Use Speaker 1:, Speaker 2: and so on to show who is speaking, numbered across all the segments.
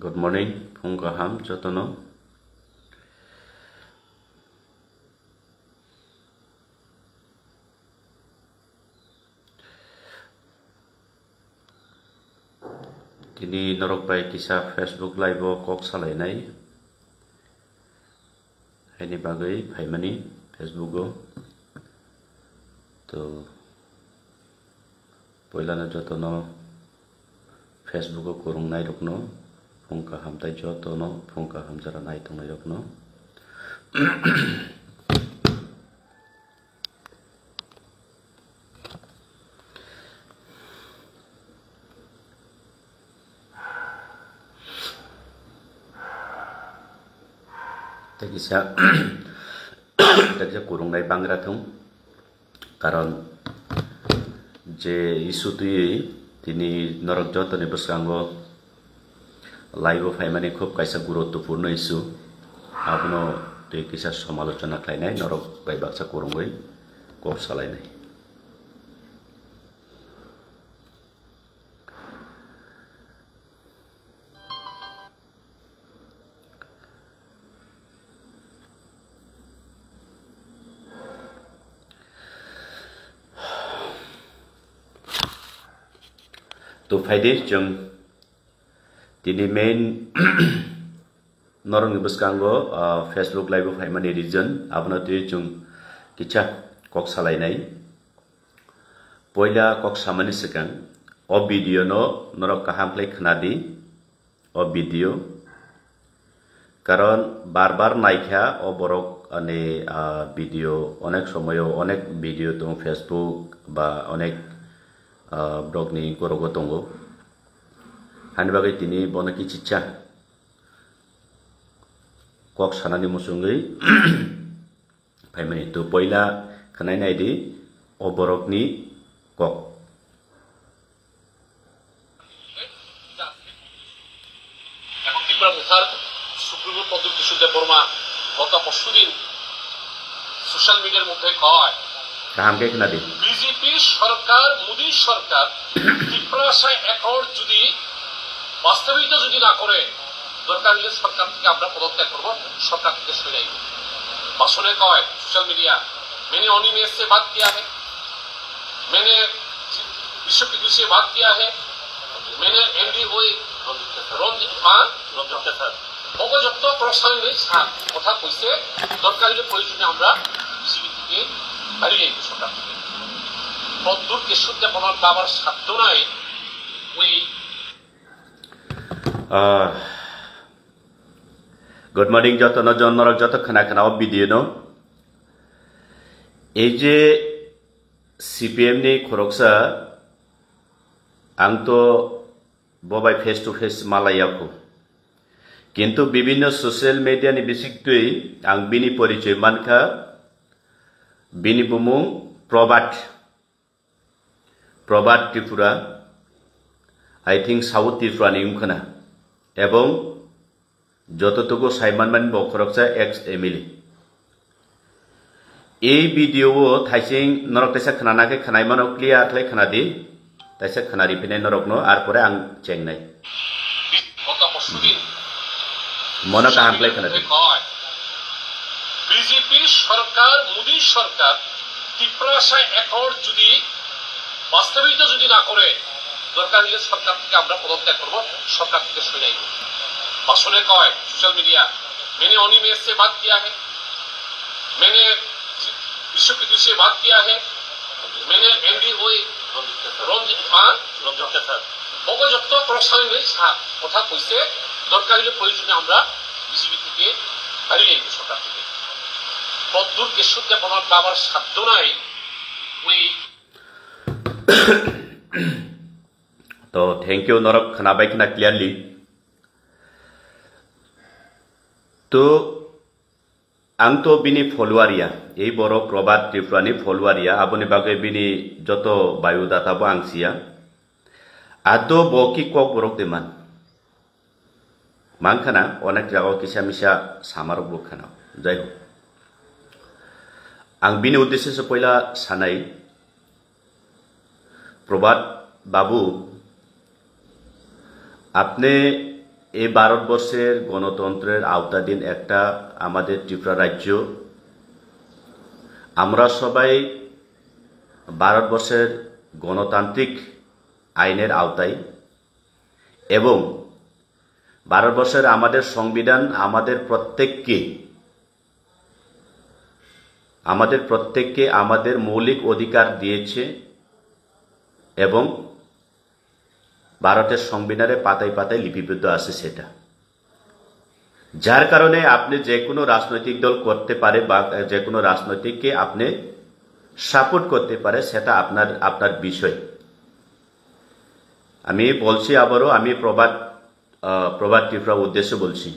Speaker 1: Good morning, Phung Kaham Jotono. Kini norok bai kisah Facebook live kok salai nai. Ini bagai Faimani Facebook to poilana jotono Facebook kurung nai rukno Phung Kaham tai jotono Phung Kaham jara nai tong nai rukno. Tagisa kurung nai bangra thung karon je isu tui tini norok jotoni bwskango live Faimani khub kaisa guruttopurno isu abono tui kisa samalochona khlainai norok bai baksa kurungoi kok salainai. To faide jeng tini main norong bwskango Facebook live Faimani region abono tui jeng kicha kok salainai poila kok samani sikang o video no norok kaham play khnadi o video karon barbar naikha o borok ane video onek somoyo onek video tong Facebook ba onek blog ni gorogo tongo hani bagai tini bona ki chicha kok sanani musungai Faimani to poila khanai nai di o borok ni kok
Speaker 2: এখন Tripura মুখার supreme court পদ্ধতি সুদে বর্মা গত পরশুদিন social মিডিয়ার মধ্যে কয়
Speaker 1: kaham ke khnadi
Speaker 2: BJP সরকার মোদী সরকার Tripura accord যদি বাস্তবায়িত যদি না করে দরকার হলে সরকার থেকে আমরা পদত্যাগ করবো সরকার থেকে সরে যাইব ভাষণে কয় সোশ্যাল मीडिया मैंने अनिमेष से बात किया है मैंने विश्व की से बात किया है मैंने एनडीओ অপযুক্ত প্রশ্নে কথা কইছে দরকার হলে প্রয়োজনে আমরা বিজেপি থেকে বাড়ি যাইব সরকার থেকে পদ্মুর কেশরকে বলার দাবার সাধ্য নাই ওই
Speaker 1: Good morning jotono jon norok joto khana khana o video no ei je CPM ni khoroksa ang to bobai face to face malayako কিন্তু বিভিন্ন social media ni bisik tui ang bini porichoy mankha bini bumung Probat Tripura I think South Tripura ni umkhana এবং যতটুকু সাইমানমান বখরকসা x MLA এই video থাইসিং নরক তাইসা খানানাকে খানাইমানো clear ক্লাই খানাদি তাইসা খানারি ফিনে নরকনো আর পরে আং চেংনাই মনে কাহাম ক্লাই খানাদি
Speaker 2: BJP সরকার মোদী সরকার Tripura accord যদি বাস্তবায়িত যদি না করে দরকার হলে সরকার থেকে আমরা পদত্যাগ করবো সরকার থেকে সরে যাইব भाषण कय सोशल मीडिया मैंने अनिमेष से बात किया है मैंने विश्व की से बात किया है मैंने एनडीओ অপযুক্ত প্রশ্নে কথা কইছে দরকার হলে প্রয়োজনে আমরা বিজেপি থেকে বাড়ি যাইব সরকার থেকে পদ্মুর কেশরকে বলার দাবার সাধ্য নাই ওই
Speaker 1: তো থ্যাংক ইউ নরক খানাবাই খানা ক্লিয়ারলি তো ang to bini folwaria ei boro Probat Tripura ni folwaria aboni bagai bini joto biodata bo angsia ado boki kok borok deman mangkhana onek jago kisa misa samarok bukhana jai ho ang bini uddeshe se poila sanai Probat babu आपने এই ভারতবর্ষের গণতন্ত্রের আওতাধীন একটা আমাদের ত্রিপুরা রাজ্য। আমরা সবাই ভারতবর্ষের গণতান্ত্রিক আইনের আওতায় এবং ভারতবর্ষের আমাদের সংবিধান আমাদের প্রত্যেককে আমাদের মৌলিক অধিকার দিয়েছে এবং ভারতের সংবিধানে পাতায় পাতায় লিপিবদ্ধ আছে সেটা। যার কারণে আপনি যে কোনো রাজনৈতিক দল করতে পারে বা যে কোনো রাজনৈতিককে আপনি সাপোর্ট করতে পারে, সেটা আপনার বিষয়। আমি বলছি আবারও, আমি প্রবাদ ত্রিপুরা উদ্দেশ্যে বলছি,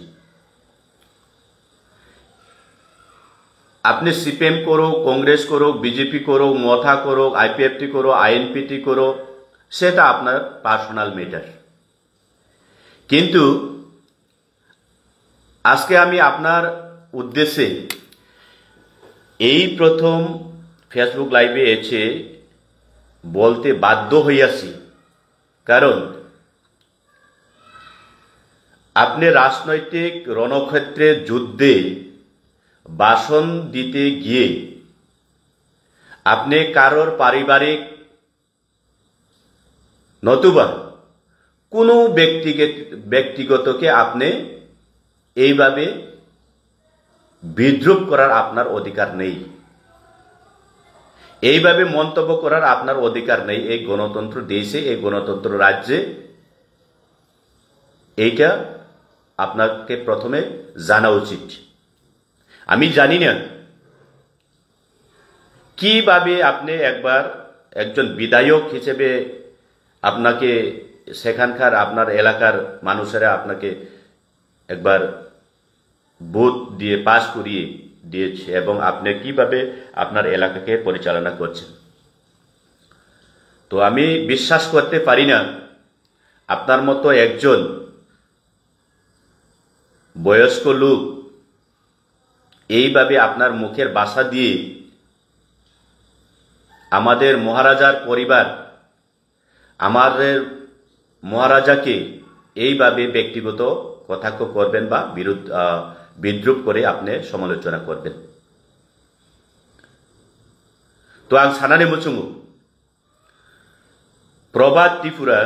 Speaker 1: আপনি সিপিএম করো, কংগ্রেস করো, বিজেপি করো, মথা করো, আইপিএফটি করো, আইএনপিটি করো, সেটা আপনার পার্সোনাল ম্যাটার। কিন্তু আজকে আমি আপনার উদ্দেশ্যে এই প্রথম ফেসবুক লাইভে এসে বলতে বাধ্য হইয়াছি, কারণ আপনি রাজনৈতিক রণক্ষেত্রে যুদ্ধে ভাষণ দিতে গিয়ে আপনি কারোর পারিবারিক নতুবা কোনো ব্যক্তিগতকে আপনি এইভাবে বিদ্রুপ করার আপনার অধিকার নেই, এইভাবে মন্তব্য করার আপনার অধিকার নেই। এই গণতন্ত্র দেশে, এই গণতন্ত্র রাজ্যে এইটা আপনাকে প্রথমে জানা উচিত। আমি জানি না কিভাবে আপনি একজন বিধায়ক হিসেবে আপনাকে সেখানকার আপনার এলাকার মানুষেরা আপনাকে একবার ভোট দিয়ে পাস করিয়ে দিয়েছে এবং আপনি কিভাবে আপনার এলাকাকে পরিচালনা করছেন। তো আমি বিশ্বাস করতে পারি না আপনার মতো একজন বয়স্ক লোক এইভাবে আপনার মুখের ভাষা দিয়ে আমাদের মহারাজার পরিবার, আমাদের মহারাজাকে এইভাবে ব্যক্তিগত কটাক্ষ করবেন বা বিদ্রুপ করে আপনি সমালোচনা করবেন। তো আং সানানে মুচুঙ্গু প্রবাদ ত্রিপুরা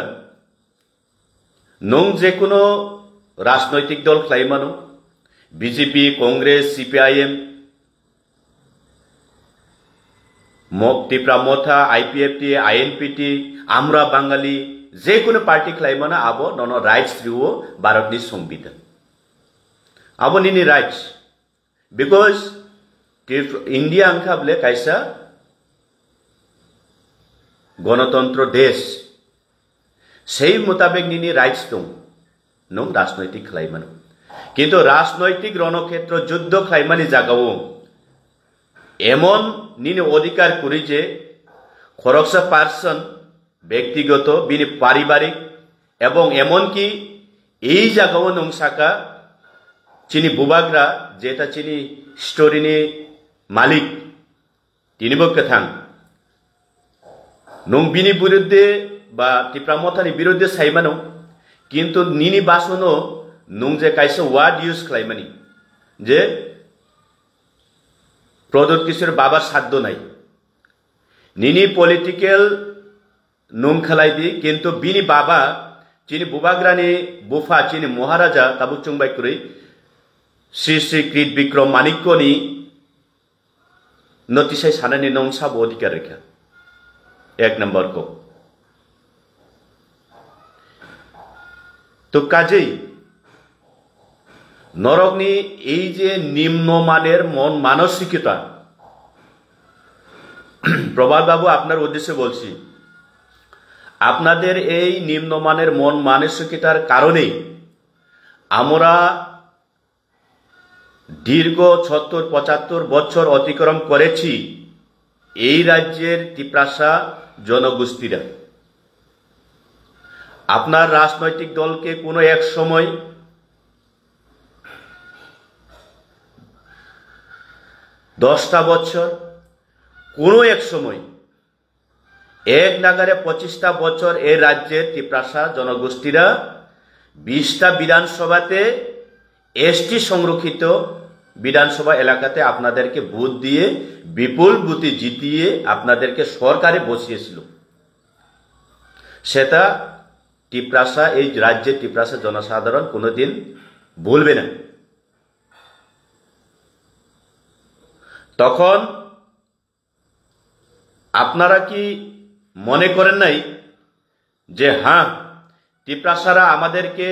Speaker 1: নং যে কোনো রাজনৈতিক দল খাইমানো, BJP, Congress, CPIM, Tripura Motha, IPFT, INPT, আমরা বাঙালি, যে কোনো পার্টি খাইমানা আবো নন রাইটস রিও भारतनि संविधान आबो निनि राइट्स बिकज इंडिया अंखाबले कायसा गणतंत्र देश সেই মোতাবেক নিনি রাইটস দं नों राजनैतिक खालायमानो किन्तु राजनैतिक रणक्षेत्र युद्ध खालायमानि जागाओ एमन निनि अधिकार करि जे खरकसा पार्सन व्यक्तिगत बिनि पारिबारिक एवं एमनकि এই জায়গাও নংসাকা চিনি বুবাগ্রা যেটা চিনি স্টোরিনি মালিক তিনিবো কথাং নং বিনি বিরুদ্ধে বা ত্রিপ্রামথানি বিরুদ্ধে সাইমানো কিন্তু নিনি বাসনো নং যে কাইসে ওয়ার্ড ইউজ খালাইমানি যে প্রদত্ত কিশোর বাবার সাধ্য নাই নিনি পলিটিক্যাল নং খালাই দি কিন্তু বিনি বাবা চিনি বুবাগ্রানি বুফা চিনি মহারাজা তাবুচুং বাইকুরি শ্রী শ্রী কৃত বিক্রম মানিক্যনি नतिसाय सानानि नং साब अधिकार रेखा एक नंबर को तो काजेई नरकनि এই যে নিম্নমানের মন মানসিকতা প্রবাদ বাবু আপনার উদ্দেশ্যে বলছি আপনাদের এই নিম্নমানের মন মানসিকতার কারণে আমরা দীর্ঘ ৭০-৭৫ বছর অতিক্রম করেছি এই রাজ্যের ত্রিপ্রাসা জনগোষ্ঠীরা আপনার রাজনৈতিক দলকে কোনো এক সময় ১০টা বছর কোনো এক সময় এক নাগারে ২৫টা বছর এই রাজ্যের ত্রিপ্রাসা জনগোষ্ঠীরা 20টা বিধানসভাতে এসটি সংরক্ষিত বিধানসভা এলাকাতে আপনাদেরকে ভোট দিয়ে বিপুল ভোটে জিতিয়ে আপনাদেরকে সরকারে বসিয়েছিল। সেটা টিপ্রাসা, এই রাজ্যের টিপ্রাসা জনসাধারণ কোনোদিন ভুলবে না। তখন আপনারা কি মনে করেন নাই যে হ্যাঁ, টিপ্রাসারা আমাদেরকে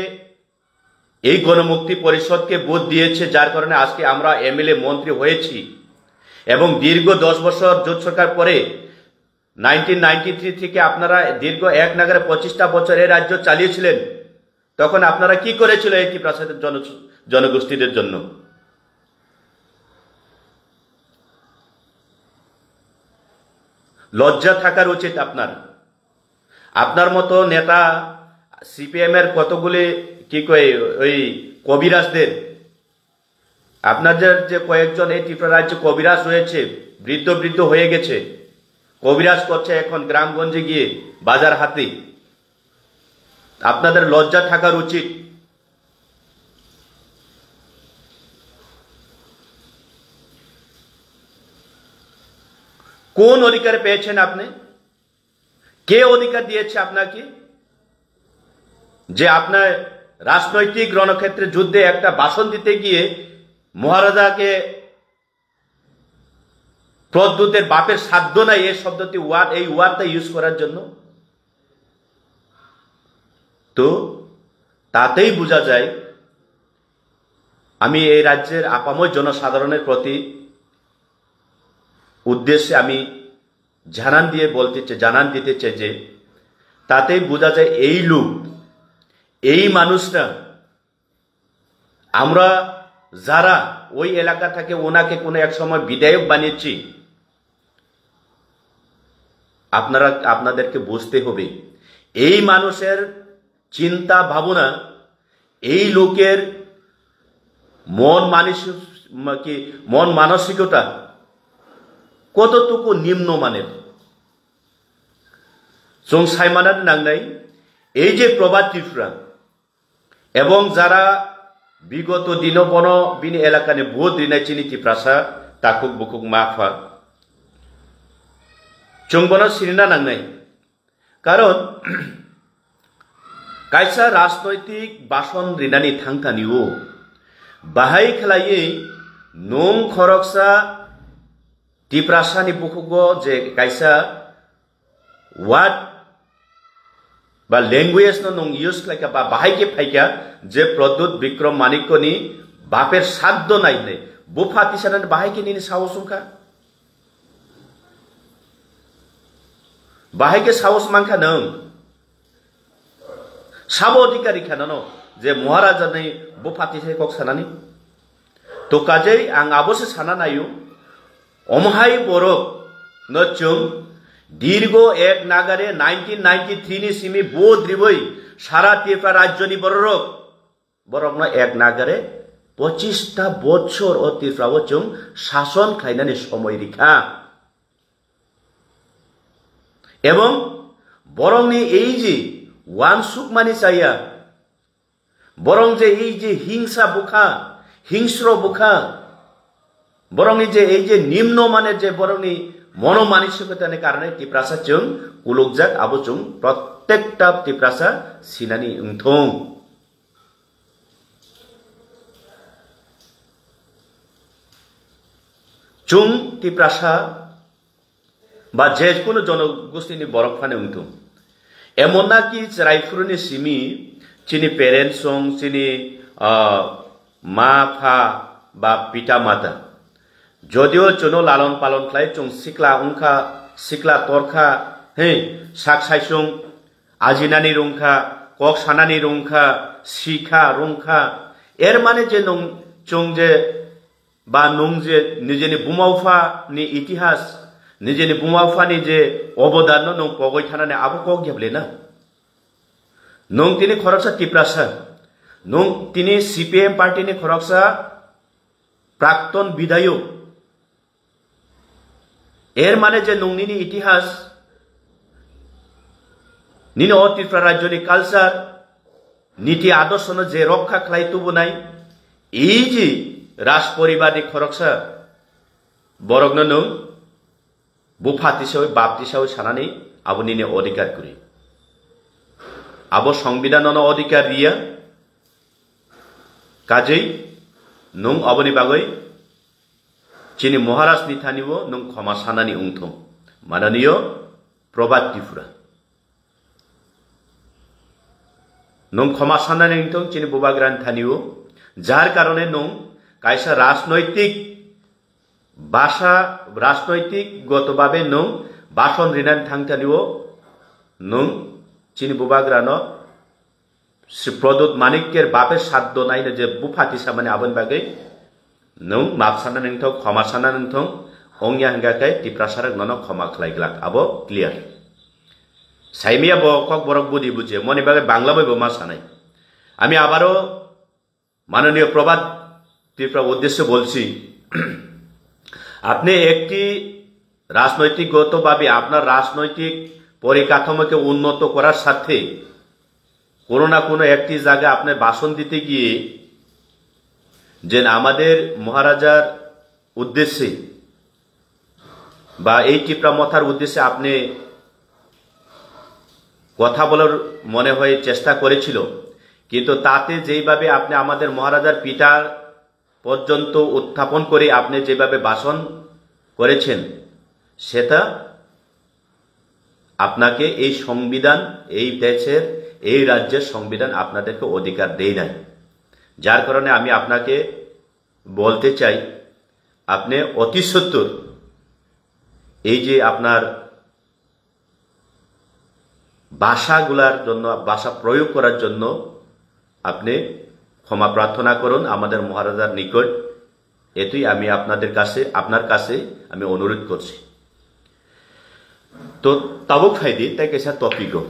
Speaker 1: এই গণমুক্তি পরিষদকে ভোট দিয়েছে, যার কারণে আজকে আমরা এমএলএ মন্ত্রী হয়েছি, এবং দীর্ঘ 10 বছর জোট সরকার পরে 1993 থেকে আপনারা দীর্ঘ এক নাগারে 25টা বছর এই রাজ্য চালিয়েছিলেন। তখন আপনারা কি করেছিল এই টিপ্রাসাদের জনগোষ্ঠীদের জন্য? লজ্জা থাকার উচিত আপনার। আপনার মতো নেতা সিপিএম এর কতগুলি কি কয় ওই কবিরাজদের, আপনাদের যে কয়েকজন এই ত্রিপুরা রাজ্যে কবিরাজ রয়েছে, বৃদ্ধ হয়ে গেছে, কবিরাজ করছে এখন গ্রামগঞ্জে গিয়ে বাজার হাতে। আপনাদের লজ্জা থাকার উচিত। কোন অধিকার পেয়েছেন আপনি? কে অধিকার দিয়েছে আপনাকে যে আপনার রাজনৈতিক রণক্ষেত্রে যুদ্ধে একটা ভাষণ দিতে গিয়ে মহারাজাকে প্রদ্যুতের বাপের সাধ্য নাই এই শব্দটি এই ওয়ার্ডটা ইউজ করার জন্য? তো তাতেই বোঝা যায় আমি এই রাজ্যের আপামর জনসাধারণের প্রতি উদ্দেশ্যে আমি জানান দিতে চাই যে তাতেই বোঝা যায় এই লোক, এই মানুষটা, আমরা যারা ওই এলাকা থেকে ওনাকে কোনো এক সময় বিধায়ক বানিয়েছি, আপনাদেরকে বুঝতে হবে এই মানুষের চিন্তা ভাবনা, এই লোকের মন মানসিকতা কতটুকু নিম্নমানের। সাইমানার নাংনাই এই যে প্রবাদ ত্রিপুরা এবং যারা বিগত দিন বন বিনি এলাকানে ভোট রিনাই চিনি ত্রিপ্রাসা তাকুক বুকুক মাফা চুংবন সিরিনা নাংনাই। কারণ কাইসা রাজনৈতিক বাসন রিনানি थांथानिओ बाहाय खेलायै नं खरकसा ত্রিপ্রাসানি बुकुगो जे काइसा वाट बा लैंग्वेज नं यूज खालायका बा बाहायके फायका जे प्रद्युत विक्रम मानिक्यनि बापेर साध्य नायनै बुफा तिसानानै बाहायके निनि साहसंखा बाहायके साहस मांखा नों साब अधिकारी खानानो जे महाराजानि बुफा तिसायकक सानानि तो काजै आं आबोसो साना नायो अमहाय बरफ नचुं दीर्घ एक नागारे 1993 नि सिमी बोद्रिबै सारा त्रिपुरा राज्यनि बरफ न एक नागारे 25टा बछर ओ त्रिपुराओ जों शासन खालायनानै समय रेखा एवं बरंनि এই যে वानसुक मानि जाया बरं जे এই যে হিংসা বুখা হিংস্র বুখা বরং যে এই যে নিম্ন মানের যে বরংনি মনোমানসিকতার কারণে ত্রিপ্রাসা जों কুলুকজাক আবো जों প্রত্যেকটা ত্রিপ্রাসা সিনানি উংথং जों ত্রিপ্রাসা বা যে কোনো জনগোষ্ঠীনি বরফানে উংথং এমন নাকি রায়পুরনি সিমি চিনি পেরেন্টস চিনি মা ফা বা পিতা মাতা যদিও চুনো লালন পালন খাই চুং সিকলা উংখা সিকলা তরখা হে সাক সাইসুং আজিনানি রুংখা কক সানানি রুংখা শিখা রুংখা এর মানে যে নং চুং যে বা নং যে নিজেনি বুমাউফা নি ইতিহাস নিজেনি বুমাউফা নি যে অবদান নং পগৈ থানানে আবো কক গেবলে না নং তিনি খরকসা ত্রিপ্রাসা নং তিনি সিপিএম পার্টিনি খরকসা প্রাক্তন বিধায়ক এর মানে যে নংনিনি ইতিহাস নিনি ত্রিপুরা রাজ্যনি কালচার নীতি আদর্শনো যে রক্ষা খালাইতুবনাय এই যে রাজ পরিবারনি খরকসা বরগনো নों बुफातिसाव बापतिसाव सानानै आबोनिनो अधिकार करि आबो संविधाननो अधिकार रिया काजै नों आबोनि बागै चिनि महाराजनि थानिबो नों क्षमा सानानि उंथं माननीय प्रभात त्रिपुरा नों क्षमा सानानि उंथं चिनि बुबाग्रानि थानिबो जार कारणे नों कायसा राजनैतिक भाषा राजनैतिक गतभावे नों भाषण रिनानै थांथानिबो नों चिनि बुबाग्रानो श्री प्रदोत मानिकेर बापे साद्द नायनो जे बुफातिसा माने आबोनि बागै नों माफ सानानै उंथं क्षमा सानानै उंथं अंगिया हंगाकै तिप्रासारक ननो क्षमा खालायग्लाक आबो क्लियर साइमिया बकक बरक बुदि बुझे मनि बागै बांला बयबो मा सानाय আমি আবারও মাননীয় প্রভাত ত্রিপুরা উদ্দেশ্যে বলছি আপনি একটি রাজনৈতিকগতভাবে আপনার রাজনৈতিক পরিকাঠামোকে উন্নত করার সাথে কোনো না কোনো একটি জায়গায় আপনি ভাষণ দিতে গিয়ে যে আমাদের মহারাজার উদ্দেশ্যে বা এই ত্রিপুরা মথার উদ্দেশ্যে আপনি কথা বলার মনে হয় চেষ্টা করেছিল কিন্তু তাতে যেভাবে আপনি আমাদের মহারাজার পিতা পর্যন্ত উত্থাপন করে আপনি যেভাবে ভাষণ করেছেন সেটা আপনাকে এই সংবিধান এই দেশের এই রাজ্যের সংবিধান আপনাদেরকে অধিকার দেয় নাই যার কারণে আমি আপনাকে বলতে চাই আপনি অতি সত্বর এই যে আপনার ভাষাগুলার জন্য ভাষা প্রয়োগ করার জন্য আপনি ক্ষমা প্রার্থনা করুন আমাদের মহারাজার নিকট এটাই আমি আপনার কাছে আমি অনুরোধ করছি তো তাবুক ফাইদি তাই কেসা টপিকও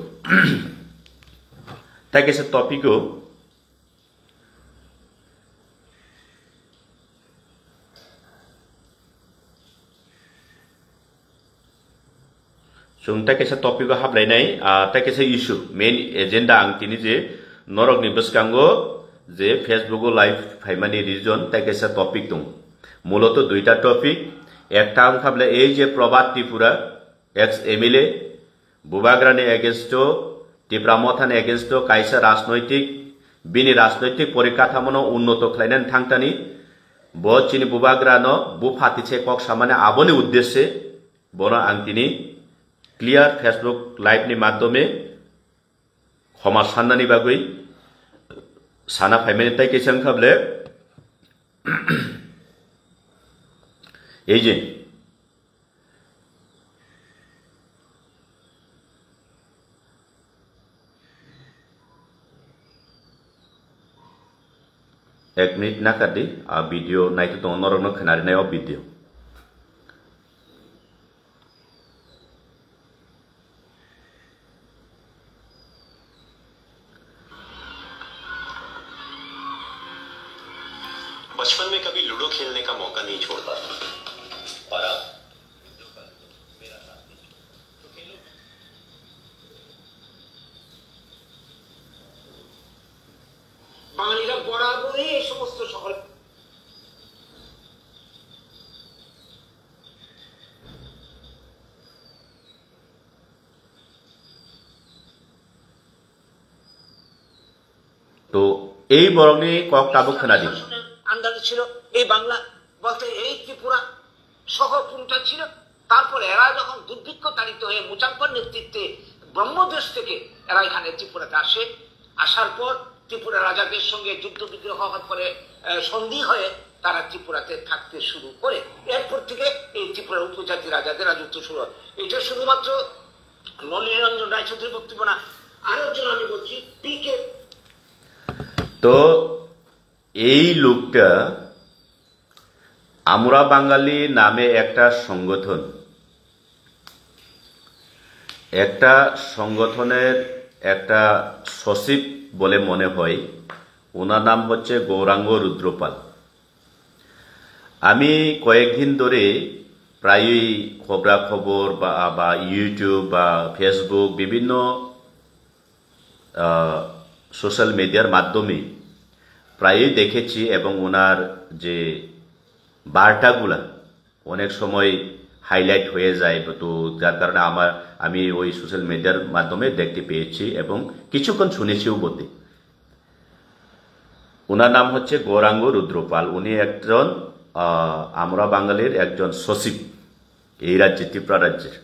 Speaker 1: जों ताकेसा टपिक हाबलायनाय ताकेसा इशू मेन एजेंडा आं तिनि जे नरकनि बसकांगो जे फेसबुक लाइव फाइमानि रिजन ताकेसा टपिक दं मूলত दुईटा टपिक एकटा आं खाबले এই যে প্রভাত ত্রিপুরা एक्स एमएलए बुबाग्रानि एगेन्स्ट ত্রিপুরা মথাनि एगेन्स्ट कायसा राजनैतिक बिनि राजनैतिक परिकाठामोनो उन्नत खालायनानै थांतानि ब चिनि बुबाग्रानो बुफातिसे कक सामाने आबोनि उद्देश्य बनो आं तिनि क्लियर फेसबुक लाइव नि माध्यमे क्षमा साननानि बागै साना फाइमेनि ताइ केसां खाबले এই যে एक मिनिट नाकादि भिडियो नायतो दङ नरकनो खोनारिनायाव भिडियो
Speaker 3: बचपन में कभी लूडो खेलने का मौका नहीं छोड़ता और अब
Speaker 4: বাঙালিরা বরাবরই এই সমস্ত সকল
Speaker 1: তো এই বরংনি কক তাবুক खोनादि
Speaker 4: আন্দাজে ছিল এই বাংলা বলতে এই ত্রিপুরা সহ পুরোটা ছিল তারপর এরা যখন দুর্ভিক্ষ তাড়িত হয়ে মুচাঙ্কর নেতৃত্বে ব্রহ্মদেশ থেকে এরা এখানে ত্রিপুরাতে আসে আসার পর ত্রিপুরা রাজাদের সঙ্গে যুদ্ধ বিগ্রহ হওয়ার পরে সন্ধি হয়ে তারা ত্রিপুরাতে থাকতে শুরু করে এরপর থেকে এই ত্রিপুরার উপজাতি রাজাদের রাজত্ব শুরু হয় এটা শুধুমাত্র নলিনীরঞ্জন রায়চৌধুরীর বক্তব্য না আরো একজন আমি বলছি পিকে
Speaker 1: তো এই লোকটা আমরা বাঙালি নামে একটা সংগঠনের একটা সচিব বলে মনে হয় ওনার নাম হচ্ছে গৌরাঙ্গ রুদ্রপাল আমি কয়েকদিন ধরে প্রায়ই খবরাখবর বা ইউটিউব বা ফেসবুক বিভিন্ন সোশ্যাল মিডিয়ার মাধ্যমে প্রায়ই দেখেছি, এবং ওনার যে বার্তাগুলা অনেক সময় হাইলাইট হয়ে যায়, তো যার কারণে আমি ওই সোশ্যাল মিডিয়ার মাধ্যমে দেখতে পেয়েছি এবং কিছুক্ষণ শুনেছিও বলতে। ওনার নাম হচ্ছে গৌরাঙ্গ রুদ্রপাল। উনি একজন আমরা বাঙালির একজন সচিব এই রাজ্যে, ত্রিপুরা রাজ্যের।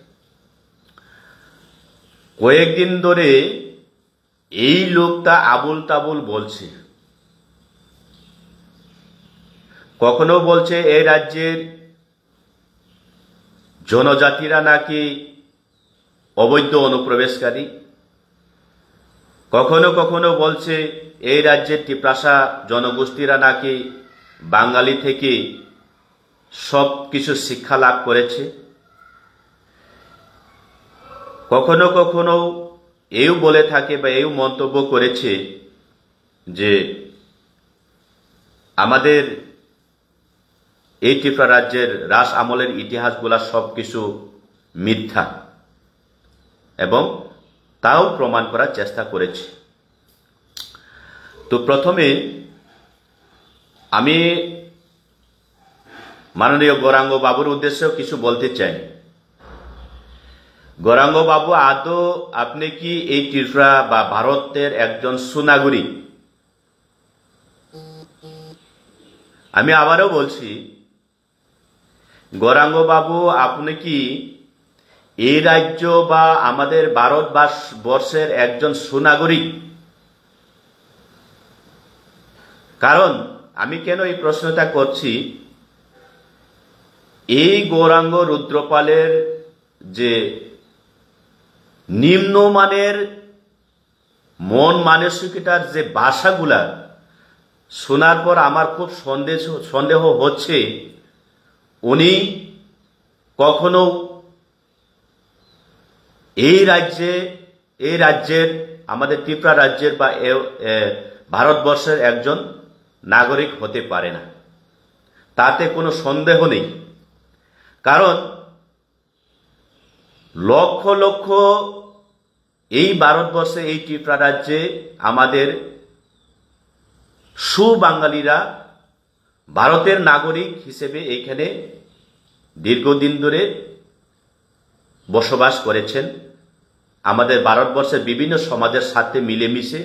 Speaker 1: কয়েকদিন ধরে এই লোকটা আবুল তাবুল বলছে। কখনো বলছে এই রাজ্যের জনজাতিরা নাকি অবৈধ অনুপ্রবেশকারী, কখনো কখনো বলছে এই রাজ্যের টিপ্রাসা জনগোষ্ঠীরা নাকি বাঙালি থেকে সব কিছু শিক্ষা লাভ করেছে, কখনো কখনো এও বলে থাকে বা এও মন্তব্য করেছে যে আমাদের এই ত্রিপুরা রাজ্যের রাজ আমলের ইতিহাসগুলা সবকিছু মিথ্যা, এবং তাও প্রমাণ করার চেষ্টা করেছে। তো প্রথমে আমি মাননীয় গৌরাঙ্গ বাবুর উদ্দেশ্যেও কিছু বলতে চাই। গৌরাঙ্গ বাবু, আদৌ আপনি কি এই ত্রিপুরা বা ভারতের একজন সুনাগরিক? আমি আবারও বলছি, গৌরাঙ্গ বাবু, আপনি কি এই রাজ্য বা আমাদের ভারতবর্ষের একজন সুনাগরিক? কারণ আমি কেন এই প্রশ্নটা করছি, এই গৌরাঙ্গ রুদ্রপালের যে নিম্নমানের মন মানসিকতার যে ভাষাগুলা শোনার পর আমার খুব সন্দেহ হচ্ছে উনি কখনো এই রাজ্যের আমাদের ত্রিপুরা রাজ্যের বা ভারতবর্ষের একজন নাগরিক হতে পারে না, তাতে কোনো সন্দেহ নেই। কারণ লক্ষ লক্ষ এই ভারতবর্ষে এই ত্রিপুরা রাজ্যে আমাদের সুবাঙালিরা ভারতের নাগরিক হিসেবে এইখানে দীর্ঘদিন ধরে বসবাস করেছেন। আমাদের ভারতবর্ষের বিভিন্ন সমাজের সাথে মিলেমিশে,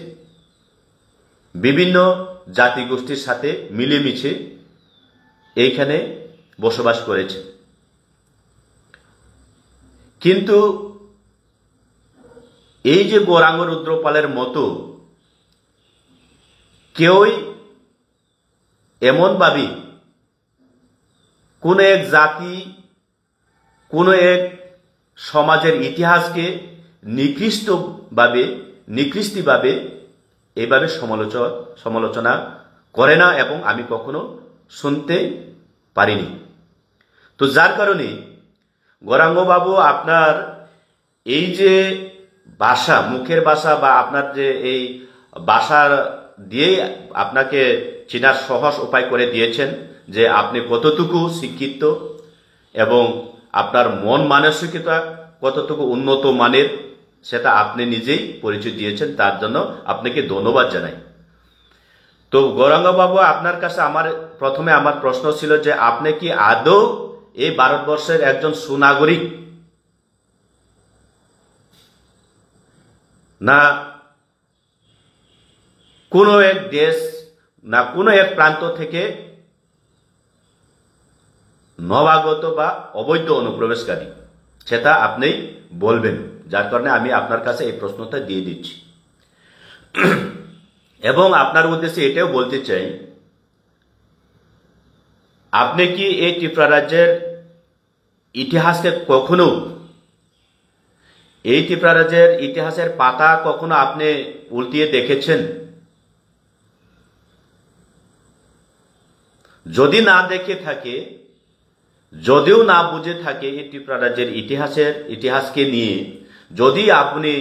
Speaker 1: বিভিন্ন জাতিগোষ্ঠীর সাথে মিলেমিশে এইখানে বসবাস করেছেন। কিন্তু এই যে গৌরাঙ্গ রুদ্রপালের মতো কেউই এমনভাবে কোন এক জাতি, কোন এক সমাজের ইতিহাসকে নিকৃষ্টিভাবে এইভাবে সমালোচনা করে না, এবং আমি কখনো শুনতে পারিনি। তো যার কারণে গৌরাঙ্গ বাবু, আপনার এই যে ভাষা, মুখের ভাষা বা আপনার যে এই ভাষা দিয়ে আপনাকে চেনার সহজ উপায় করে দিয়েছেন যে আপনি কতটুকু শিক্ষিত এবং আপনার মন মানসিকতা কতটুকু উন্নত মানের, সেটা আপনি নিজেই পরিচয় দিয়েছেন। তার জন্য আপনাকে ধন্যবাদ জানাই। তো গৌরাঙ্গ বাবু, আপনার কাছে প্রথমে আমার প্রশ্ন ছিল যে আপনি কি আদৌ এই ভারতবর্ষের একজন সুনাগরিক, না কোনো এক দেশ না কোনো এক প্রান্ত থেকে নবাগত বা অবৈধ অনুপ্রবেশকারী, সেটা আপনি বলবেন। যার কারণে আমি আপনার কাছে এই প্রশ্নটা দিয়ে দিচ্ছি। এবং আপনার উদ্দেশ্যে এটাও বলতে চাই, আপনি কি এই ত্রিপুরা রাজ্যের ইতিহাসকে কখনো, এই ত্রিপুরা রাজ্যের ইতিহাসের পাতা কখনো আপনি উল্টিয়ে দেখেছেন? যদি না দেখে থাকে, যদিও না বুঝে থাকে এই ত্রিপুরা রাজ্যের ইতিহাসকে নিয়ে, যদি আপনি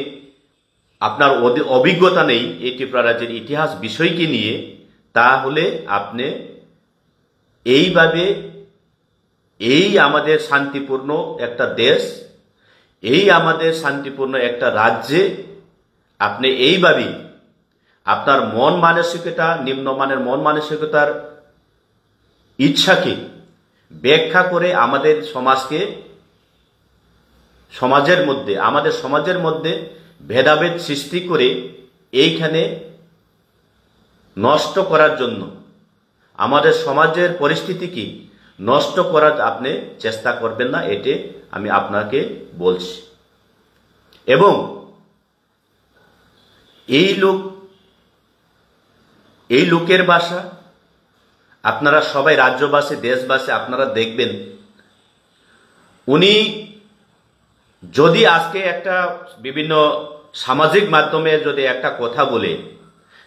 Speaker 1: আপনার অভিজ্ঞতা নেই এই ত্রিপুরা রাজ্যের ইতিহাস বিষয়কে নিয়ে, তাহলে আপনি এইভাবে এই আমাদের শান্তিপূর্ণ একটা দেশ, এই আমাদের শান্তিপূর্ণ একটা রাজ্যে আপনি এইভাবে আপনার মন মানসিকতা, নিম্নমানের মন মানসিকতার ইচ্ছাকে ব্যাখ্যা করে আমাদের সমাজের মধ্যে ভেদাভেদ সৃষ্টি করে এইখানে নষ্ট করার জন্য, আমাদের সমাজের পরিস্থিতিকে নষ্ট করার আপনি চেষ্টা করবেন না, এটি আমি আপনাকে বলছি। এবং এই লোকের ভাষা আপনারা সবাই রাজ্যবাসী, দেশবাসী আপনারা দেখবেন, উনি যদি আজকে একটা বিভিন্ন সামাজিক মাধ্যমে যদি একটা কথা বলে,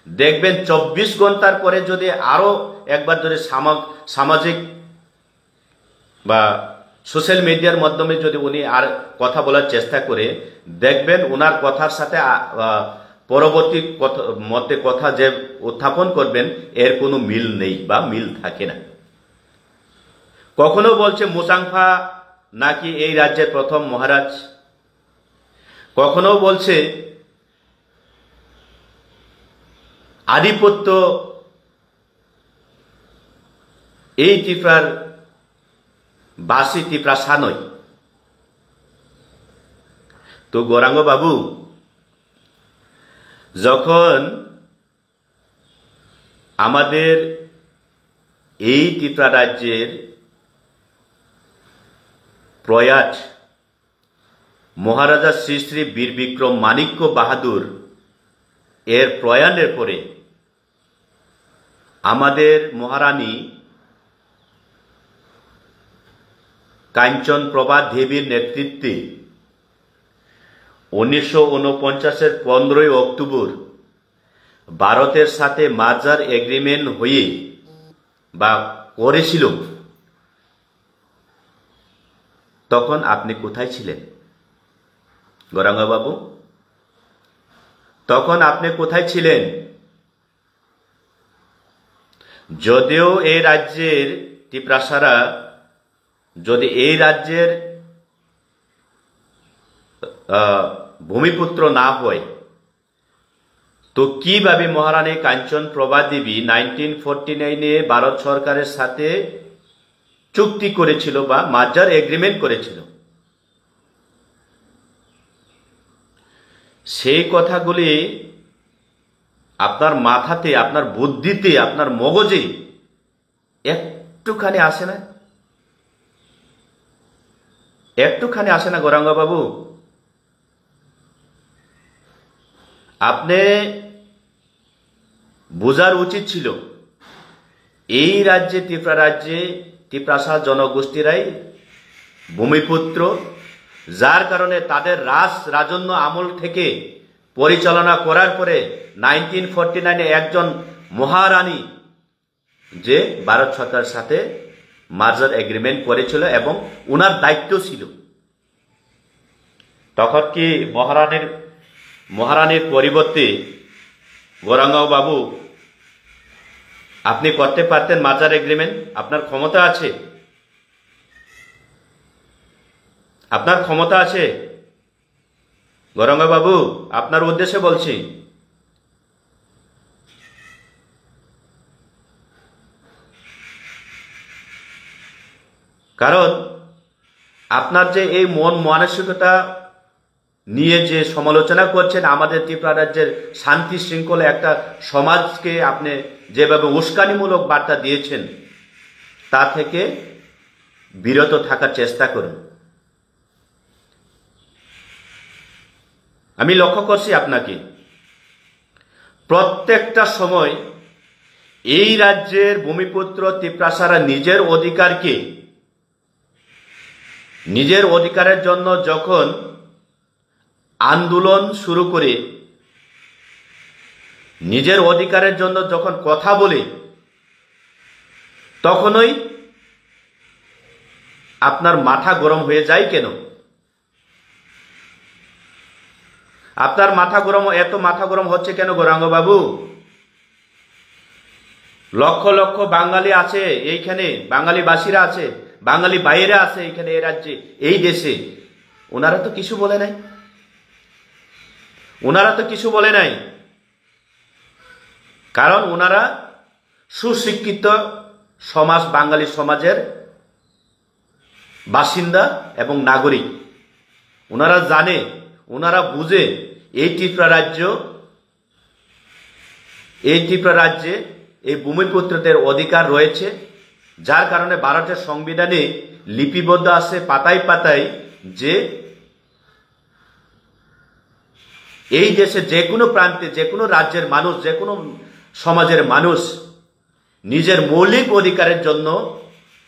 Speaker 1: দেখবেন 24 ঘন্টার পরে যদি আরো একবার যদি সামাজিক বা সোশ্যাল মিডিয়ার মাধ্যমে যদি উনি আর কথা বলার চেষ্টা করে, দেখবেন ওনার কথার সাথে পরবর্তী মধ্যে কথা যে উত্থাপন করবেন এর কোনো মিল নেই বা মিল থাকে না। কখনো বলছে মুচাংফা নাকি এই রাজ্যের প্রথম মহারাজ, কখনো বলছে আধিপত্য এই ত্রিপুরার বাসী, ত্রিপুরা সানয়। তো গৌরাঙ্গ বাবু, যখন আমাদের এই ত্রিপুরা রাজ্যের প্রয়াত মহারাজা শ্রী শ্রী বীর বিক্রম মাণিক্য বাহাদুর এর প্রয়াণের পরে আমাদের মহারানী কাঞ্চন প্রভা দেবীর নেতৃত্বে 1949-এর 15ই অক্টোবর ভারতের সাথে মার্জার এগ্রিমেন্ট হয়ে বা করেছিল, তখন আপনি কোথায় ছিলেন গৌরাঙ্গ বাবু? তখন আপনি কোথায় ছিলেন? যদিও এই রাজ্যের ত্রিপুরাসারা যদি এই রাজ্যের ভূমিপুত্র না হয়, তো কিভাবে মহারানী কাঞ্চন প্রভা দেবী 1949-এ ভারত সরকারের সাথে চুক্তি করেছিল বা মার্জার এগ্রিমেন্ট করেছিল? সেই কথাগুলি আপনার মাথাতে, আপনার বুদ্ধিতে, আপনার মগজে একটুখানি আসে না? একটুখানি আসে না গৌরাঙ্গ বাবু? আপনি বোঝার উচিত ছিল এই রাজ্যে, ত্রিপুরা রাজ্যে ত্রিপুরাসা জনগোষ্ঠীরাই ভূমিপুত্র, যার কারণে তাদের রাজন্য আমল থেকে পরিচালনা করার পরে 1949-এ একজন মহারানী যে ভারত সরকারের সাথে মার্জার এগ্রিমেন্ট করেছিল এবং উনার দায়িত্ব ছিল। তখন কি মহারানীর পরিবর্তে গৌরাঙ্গ বাবু আপনি করতে পারতেন মার্জার এগ্রিমেন্ট? আপনার ক্ষমতা আছে, আপনার ক্ষমতা আছে গৌরাঙ্গ বাবু, আপনার উদ্দেশ্যে বলছি। কারণ আপনার যে এই মন মানসিকতা নিয়ে যে সমালোচনা করছেন, আমাদের ত্রিপুরা রাজ্যের শান্তি শৃঙ্খলা একটা সমাজকে আপনি যেভাবে উস্কানিমূলক বার্তা দিয়েছেন, তা থেকে বিরত থাকার চেষ্টা করুন। আমি লক্ষ্য করছি আপনাকে প্রত্যেকটা সময় এই রাজ্যের ভূমিপুত্র ত্রিপুরাসারা নিজের অধিকারের জন্য যখন আন্দোলন শুরু করে, নিজের অধিকারের জন্য যখন কথা বলে, তখনই আপনার মাথা গরম হয়ে যায় কেন? আপনার এত মাথা গরম হচ্ছে কেন গৌরাঙ্গ বাবু? লক্ষ লক্ষ বাঙালি আছে এইখানে, বাঙালি বাসীরা আছে, বাঙালি বাইরে আছে এইখানে, এই রাজ্যে, এই দেশে। ওনারা তো কিছু বলে নাই, ওনারা তো কিছু বলে নাই। কারণ ওনারা সুশিক্ষিত সমাজ, বাঙালি সমাজের বাসিন্দা এবং নাগরিক। ওনারা জানে, ওনারা বুঝে এই ত্রিপুরা রাজ্যে এই ভূমিপুত্রদের অধিকার রয়েছে, যার কারণে ভারতের সংবিধানে লিপিবদ্ধ আছে পাতায় পাতায় যে এই দেশে যে কোনো প্রান্তে, যে কোনো রাজ্যের মানুষ, যে কোনো সমাজের মানুষ নিজের মৌলিক অধিকারের জন্য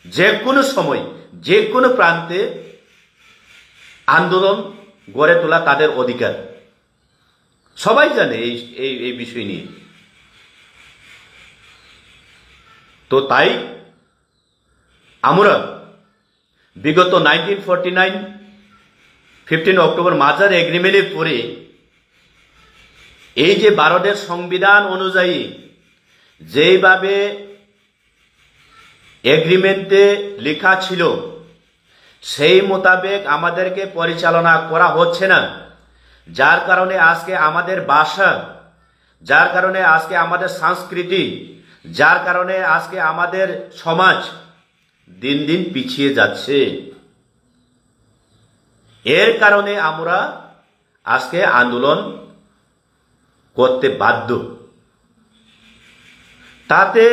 Speaker 1: যে কোনো সময়, যে কোনো প্রান্তে আন্দোলন গড়ে তোলা তাদের অধিকার। সবাই জানে এই বিষয় নিয়ে। তো তাই আমরা বিগত 1949 15 অক্টোবর মাজার এগ্রিমেন্টের পরে এই যে ভারতের সংবিধান অনুযায়ী যেইভাবে এগ্রিমেন্টে লেখা ছিল সেই মোতাবেক আমাদেরকে পরিচালনা করা হচ্ছে না, যার কারণে আজকে আমাদের ভাষা, যার কারণে আজকে আমাদের সংস্কৃতি, যার কারণে আজকে আমাদের সমাজ দিন দিন পিছিয়ে যাচ্ছে। এর কারণে আমরা আজকে আন্দোলন করতে বাধ্য। তাতে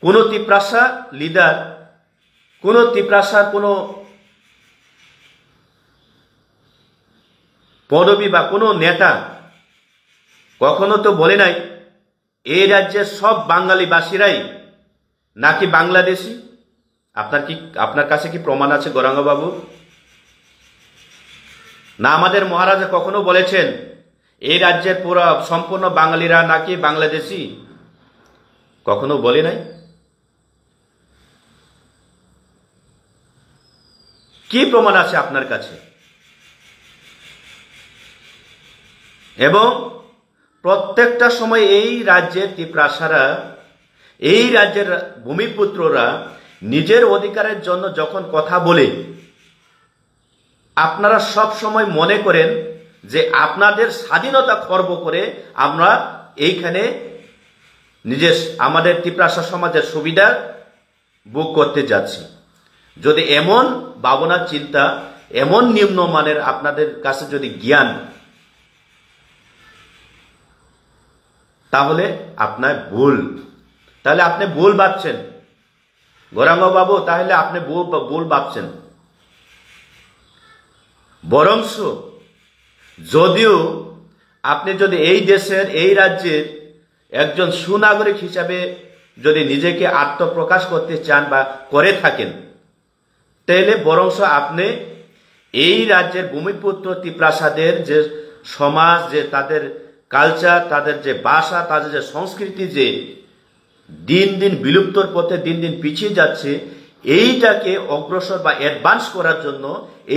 Speaker 1: কোনো তিপ্রাসা লিডার, কোনো তিপ্রাসার কোনো পদবী বা কোনো নেতা কখনো তো বলে নাই এই রাজ্যের সব বাঙালিবাসীরাই নাকি বাংলাদেশি। আপনার কাছে কি প্রমাণ আছে গৌরাঙ্গ বাবু? না আমাদের মহারাজা কখনো বলেছেন এই রাজ্যের পুরো সম্পূর্ণ বাঙালিরা নাকি বাংলাদেশি? কখনো বলে নাই। কি প্রমাণ আছে আপনার কাছে? এবং প্রত্যেকটা সময় এই রাজ্যের তিপ্রাসারা, এই রাজ্যের ভূমিপুত্ররা নিজের অধিকারের জন্য যখন কথা বলে, আপনারা সব সময় মনে করেন যে আপনাদের স্বাধীনতা খর্ব করে আমরা এইখানে নিজের আমাদের তিপ্রাসা সমাজের সুবিধা ভোগ করতে যাচ্ছি। যদি এমন ভাবনা চিন্তা, এমন নিম্নমানের আপনাদের কাছে যদি জ্ঞান, তাহলে আপনার ভুল, তাহলে আপনি ভুল ভাবছেন গৌরাঙ্গ বাবু, তাহলে আপনি ভুল ভাবছেন। বরংস যদিও আপনি যদি এই দেশের, এই রাজ্যের একজন সুনাগরিক হিসাবে যদি নিজেকে আত্মপ্রকাশ করতে চান বা করে থাকেন, তাহলে বরংস আপনি এই রাজ্যের ভূমিপুত্র তিপ্রাসাদের যে সমাজ, যে তাদের কালচার, তাদের যে ভাষা, তাদের যে সংস্কৃতি যে দিন দিন বিলুপ্তর পথে দিন দিন পিছিয়ে যাচ্ছে, এইটাকে অগ্রসর বা অ্যাডভান্স করার জন্য,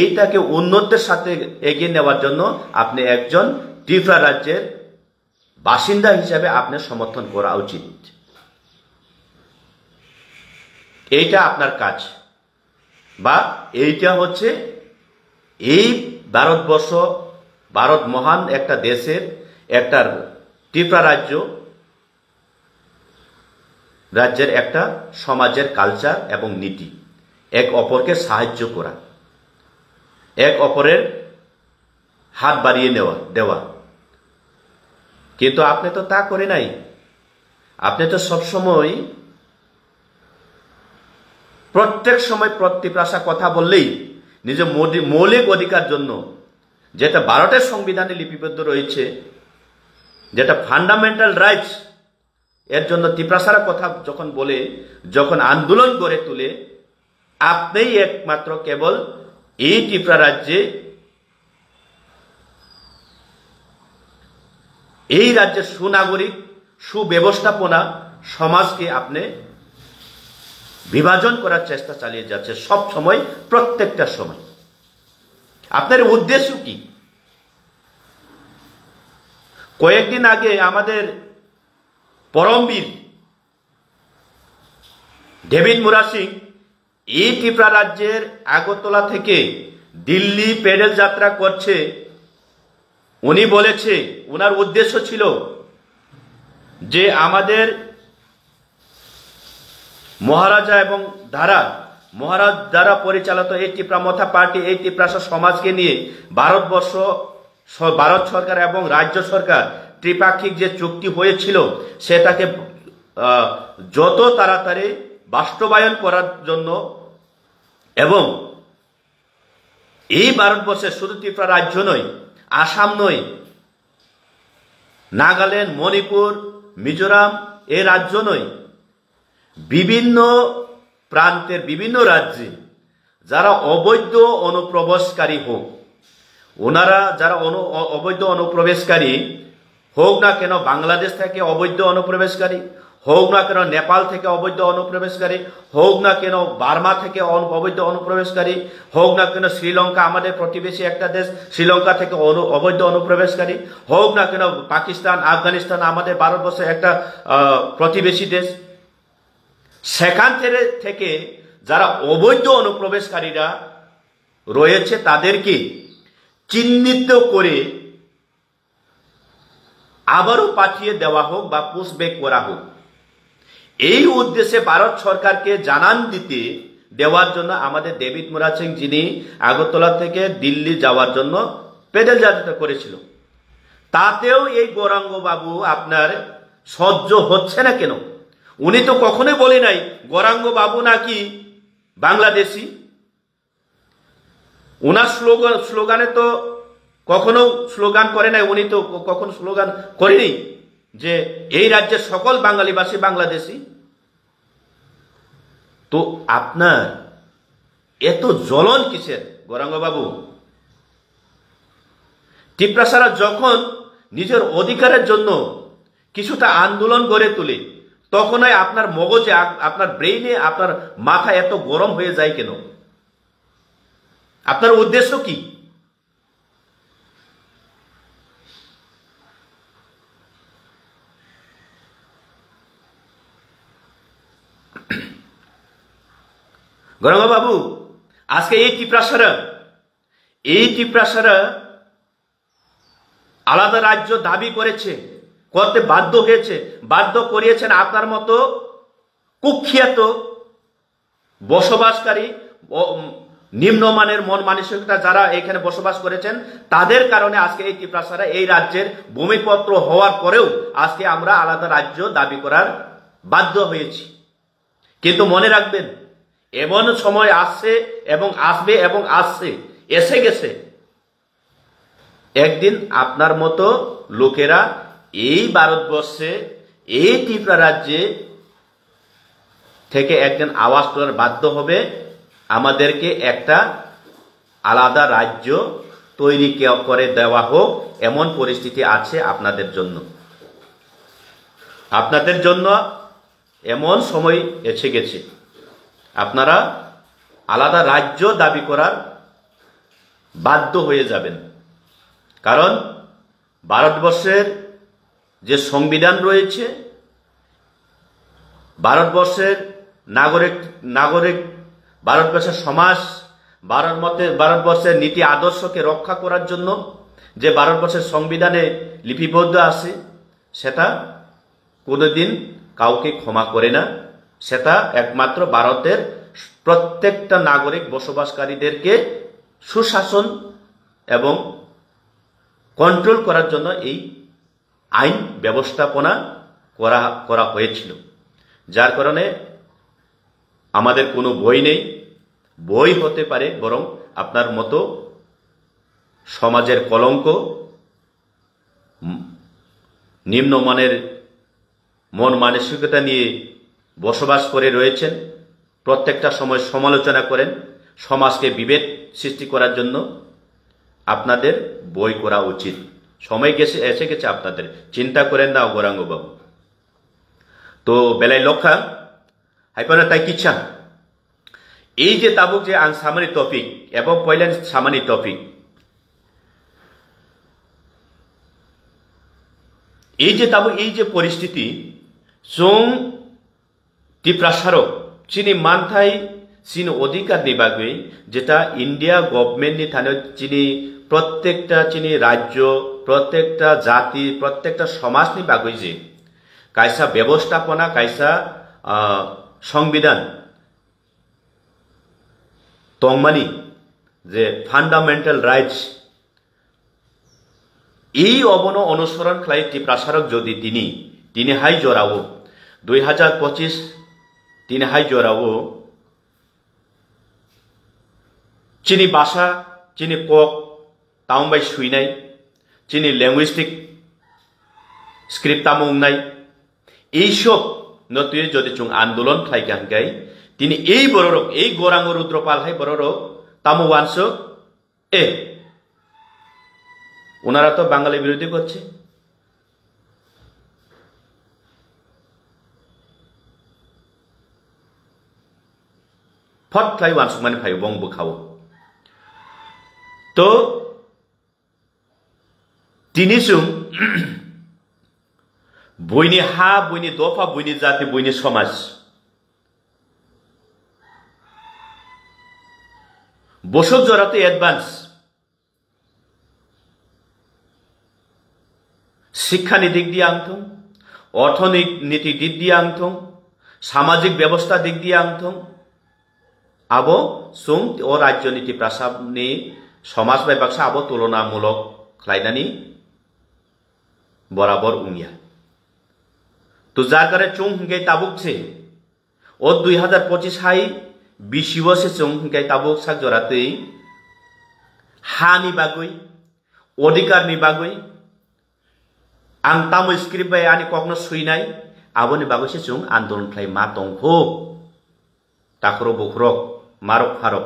Speaker 1: এইটাকে উন্নতির সাথে এগিয়ে নেওয়ার জন্য আপনি একজন ত্রিপুরা রাজ্যের বাসিন্দা হিসাবে আপনার সমর্থন করা উচিত। এইটা আপনার কাজ, বা এইটা হচ্ছে এই ভারতবর্ষ, ভারত মহান একটা দেশের, একটা ত্রিপুরা রাজ্যের একটা সমাজের কালচার এবং নীতি। এক অপরকে সাহায্য করা, এক অপরের হাত বাড়িয়ে দেওয়া। কিন্তু আপনি তো তা করে নাই। আপনি তো সবসময়, প্রত্যেক সময় তিপ্রাসা কথা বললেই নিজের মৌলিক অধিকার জন্য, যেটা ভারতের সংবিধানে লিপিবদ্ধ রয়েছে, যেটা ফান্ডামেন্টাল রাইটস, এর জন্য তিপ্রাসার কথা যখন বলে, যখন আন্দোলন গড়ে তুলে, আপনিই একমাত্র কেবল এই ত্রিপুরা রাজ্যে, এই রাজ্যের সুনাগরিক, সুব্যবস্থাপনা সমাজকে আপনি বিভাজন করার চেষ্টা চালিয়ে যাচ্ছে সব সময়, প্রত্যেকটা সময়। আপনার উদ্দেশ্য কি? কয়েকদিন আগে আমাদের পরমবীর ডেভিড মুরা সিং এই ত্রিপুরা রাজ্যের আগরতলা থেকে দিল্লি প্যাডেল যাত্রা করছে। উনি বলেছে, ওনার উদ্দেশ্য ছিল যে আমাদের মহারাজা এবং মহারাজ দ্বারা পরিচালিত এই ত্রিপুরা মথা পার্টি, এই ত্রিপুরা সমাজকে নিয়ে ভারত সরকার এবং রাজ্য সরকার ত্রিপাক্ষিক যে চুক্তি হয়েছিল সেটাকে যত তাড়াতাড়ি বাস্তবায়ন করার জন্য এবং এই ভারতবর্ষে শুধু ত্রিপুরা রাজ্য নয়, আসাম নয়, নাগাল্যান্ড, মণিপুর, মিজোরাম এই রাজ্য নয়, বিভিন্ন প্রান্তের বিভিন্ন রাজ্যে যারা অবৈধ অনুপ্রবেশকারী হোক, ওনারা যারা অবৈধ অনুপ্রবেশকারী হোক না কেন, বাংলাদেশ থেকে অবৈধ অনুপ্রবেশকারী হোক না কেন, নেপাল থেকে অবৈধ অনুপ্রবেশকারী হোক না কেন, বার্মা থেকে অবৈধ অনুপ্রবেশকারী হোক না কেন, শ্রীলঙ্কা আমাদের প্রতিবেশী একটা দেশ, শ্রীলঙ্কা থেকে অবৈধ অনুপ্রবেশকারী হোক না কেন, পাকিস্তান, আফগানিস্তান আমাদের ভারতবর্ষের একটা প্রতিবেশী দেশ, সেখান থেকে যারা অবৈধ অনুপ্রবেশকারীরা রয়েছে তাদেরকে চিহ্নিত করে আবারও পাঠিয়ে দেওয়া হোক বা পুশব্যাক করা হোক। এই উদ্দেশ্যে ভারত সরকারকে জানান দিতে দেওয়ার জন্য আমাদের ডেভিড মুরাদ সিং, যিনি আগরতলা থেকে দিল্লি যাওয়ার জন্য পেডেল যাত্রা করেছিল, তাতেও এই গৌরাঙ্গ বাবু আপনার সহ্য হচ্ছে না কেন? উনি তো কখনোই বলে নাই গৌরাঙ্গ বাবু নাকি বাংলাদেশি। উনার স্লোগানে তো কখনো স্লোগান করে নাই, উনি তো কখনো স্লোগান করেনি যে এই রাজ্যের সকল বাঙালিবাসী বাংলাদেশি। তো আপনার এত জ্বলন কিসের গৌরাঙ্গ বাবু? ত্রিপুরাসারা যখন নিজের অধিকারের জন্য কিছুটা আন্দোলন গড়ে তোলে, তখনই আপনার মগজে, আপনার ব্রেইনে, আপনার মাথা এত গরম হয়ে যায় কেন? আপনার উদ্দেশ্য কি? গৌরাঙ্গ বাবু, আজকে এই ত্রিপুরাসারা আলাদা রাজ্য দাবি করতে বাধ্য করিয়েছেন আপনার মতো কুখ্যাত বসবাসকারী, নিম্নমানের মন মানসিকতা যারা এখানে বসবাস করেছেন, তাদের কারণে আজকে এই ত্রিপুরাসারা এই রাজ্যের ভূমিপত্র হওয়ার পরেও আজকে আমরা আলাদা রাজ্য দাবি করার বাধ্য হয়েছি। কিন্তু মনে রাখবেন, এমন সময় আসছে এবং আসবে এবং এসে গেছে, একদিন আপনার মতো লোকেরা এই ভারতবর্ষে, এই ত্রিপুরা রাজ্যে থেকে একদিন আওয়াজ তোলার বাধ্য হবে, আমাদেরকে একটা আলাদা রাজ্য তৈরি করে দেওয়া হোক, এমন পরিস্থিতি আছে আপনাদের জন্য এমন সময় এসে গেছে। আপনারা আলাদা রাজ্য দাবি করার বাধ্য হয়ে যাবেন, কারণ ভারতবর্ষের যে সংবিধান রয়েছে, ভারতবর্ষের নাগরিক, ভারতবর্ষের সমাজ, ভারতবর্ষের নীতি আদর্শকে রক্ষা করার জন্য যে ভারতবর্ষের সংবিধানে লিপিবদ্ধ আছে, সেটা কোনোদিন কাউকে ক্ষমা করে না। সেটা একমাত্র ভারতের প্রত্যেকটা নাগরিক বসবাসকারীদেরকে সুশাসন এবং কন্ট্রোল করার জন্য এই আইন ব্যবস্থাপনা করা হয়েছিল। যার কারণে আমাদের কোনো বই নেই, বই হতে পারে বরং আপনার মতো সমাজের কলঙ্ক, নিম্নমানের মন মানসিকতা নিয়ে বসবাস করে রয়েছেন, প্রত্যেকটা সময় সমালোচনা করেন, সমাজকে বিভেদ সৃষ্টি করার জন্য আপনাদের বই করা উচিত। সময় এসে গেছে আপনাদের, চিন্তা করেন না গৌরাঙ্গ বাবু। তো বেলায় লক্ষা হাইপানা তাই কিচ্ছা এই যে তাবুক যে আং সামানি টপিক এবং পয়লান সামানি টপিক, এই যে তাবুক এই যে পরিস্থিতি जों ত্রিপুরাসারক চিনি মানথাই চিনি অধিকারনি বাগै যেটা ইন্ডিয়া গভর্নমেন্টনি থানায় চিনি প্রত্যেকটা চিনি রাজ্য, প্রত্যেকটা জাতি, প্রত্যেকটা সমাজনি বাগৈ যে কাইসা ব্যবস্থাপনা কাইসা সংবিধান তংমানি যে ফান্ডামেন্টাল রাইটস এই অবন অনুসরণ খাই ত্রিপ্রাসারক যদি তিনি হাই জরাও 2025 তিনি হাই জরাও চিনি ভাষা চিনি কক তামবাই সুইনাই চিনি ল্যাঙ্গুইস্টিক স্ক্রিপ্ট তামংনাই এইসব নতুন যদি চুং আন্দোলন খাইগানগাই তিনি এই বড়রক এই গৌরাঙ্গ রুদ্রপাল হাই বড়রক তামো ওয়ানসো ওনারা তো বাঙালি বিরোধী করছে ফট খাই ওয়ানসো মানে ফাই বংবো খাও তো তিনি চুং বইনি হা বইনি দফা বইনি জাতি বইনি সমাজ বসক জরাতে অ্যাডভান্স শিক্ষানি দিক দিয়ে আংথং অর্থনৈতিক দিক দিয়ে আংথং সামাজিক ব্যবস্থা দিক দিয়ে আংথং আবো সুং ও রাজ্যনীতি প্রাসাদনি সমাজ ব্যবসা আবো তুলনামূলক খাইনানি বরাবর উমিয়া তো যার কারণে চুং হিংকে তাবুকছে ও 2025 হাই বিশিবসে চুং হিংকে তাবুক সাক জরাতে হানি বাগৈ অধিকারনি বাগৈ आं तामो स्क्रिप्ट बाय आनि कखनो सुइनाय आबोनि बागैसो जों आन्दोलन खालाय मा दंखो ताखरो बखरक मारक फारक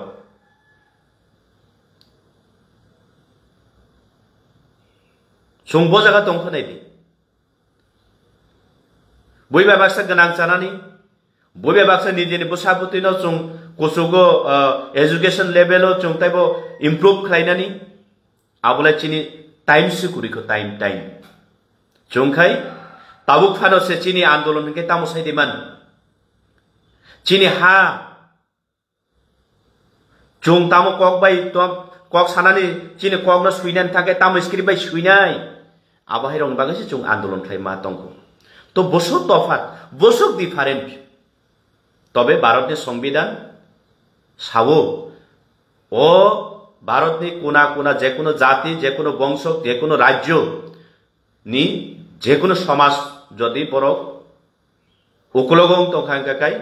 Speaker 1: जों बजागा दंखो नायदि बयबा बाक्सा गोनां जानानै बयबा बाक्सा निजेनि बसाबुतिनो जों कुसुगो एजुकेशन लेभेलो जों ताइबो इमप्रुव खालायनानै आबोलाय चिनि टाइम सिकुरिखो टाइम जोंखाय ताबुक फानो से चीनी आंदोलन के तामो साइदिमान चीनी हा जों तामो कक बाय तो कक सानानि चीनी कक न सुइनान थाके तामो स्क्रिप्ट बाय सुइनाय आबाहाय रंग बागैसो जों आंदोलन खाय मा दंखो तो बसो तफात बसो डिफारेंट तबे भारतनि संविधान सावो ओ भारतनि कोना कोना जेकुनो जाति जेकुनो वंश जेकुनो राज्य नि जेकुनो समाज जदि बरक उकलगं तंखांकाय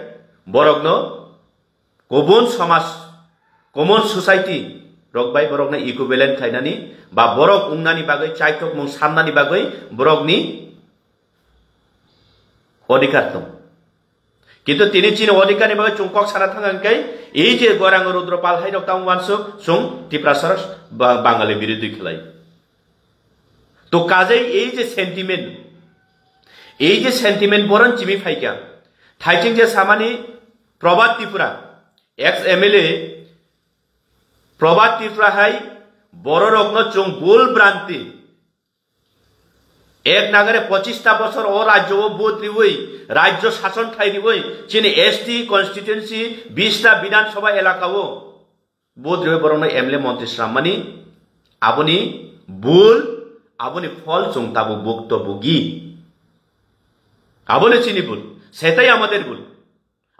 Speaker 1: बरकनो गुबुन समाज कमन सोसाइटी रकबाय बरकनो इक्विवेलेंट खायनानि बा बरक उंनानि बागै चाइटक मुं साननानि बागै बरकनि अधिकार दं किन्तु तिनि चिनि अधिकारनि बागै चुंकक साना थांगांकाय এই যে গৌরাঙ্গ রুদ্রপাল হাই রক্তাং ওয়ানসো सुं ত্রিপ্রাসার বাঙালি বিরোধী খেলাই तो काजे এই যে সেন্টিমেন্ট বরন চিমি ফাইকা थाइथिं जे सामानि प्रभात त्रिपुरा एक्स एमएलए प्रभात त्रिपुरा हाय बड़ रत्न चुं भूल भ्रांति एक नागारे 25टा बছর ও রাজ্য ও বুদ্রিবই রাজ্য শাসন খাইরিবই চিনি এসটি কনস্টিটিউয়েন্সি 20টা বিধানসভা এলাকাও বুদ্রিবই বরং এমএলএ মন্ত্রী সামানি আপনি ভুল আপনি ফল চুং তাবো বক্তব্যগী আপনি চিনি ভুল সেটাই আমাদের ভুল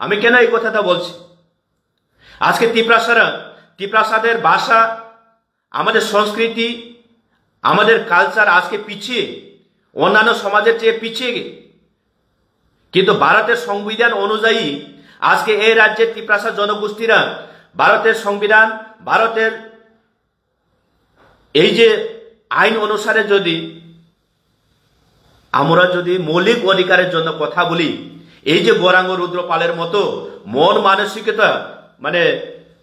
Speaker 1: আমি কেন এই কথাটা বলছি আজকে ত্রিপ্রাসাদের ভাষা আমাদের সংস্কৃতি আমাদের কালচার আজকে পিছিয়ে অন্যান্য সমাজের চেয়ে পিছিয়ে কিন্তু ভারতের সংবিধান অনুযায়ী আজকে এই রাজ্যের ত্রিপ্রাসাদ জনগোষ্ঠীরা ভারতের সংবিধান ভারতের এই যে আইন অনুসারে যদি আমরা যদি মৌলিক অধিকারের জন্য কথা বলি এই যে গৌরাঙ্গ রুদ্রপালের মতো মন মানসিকতা মানে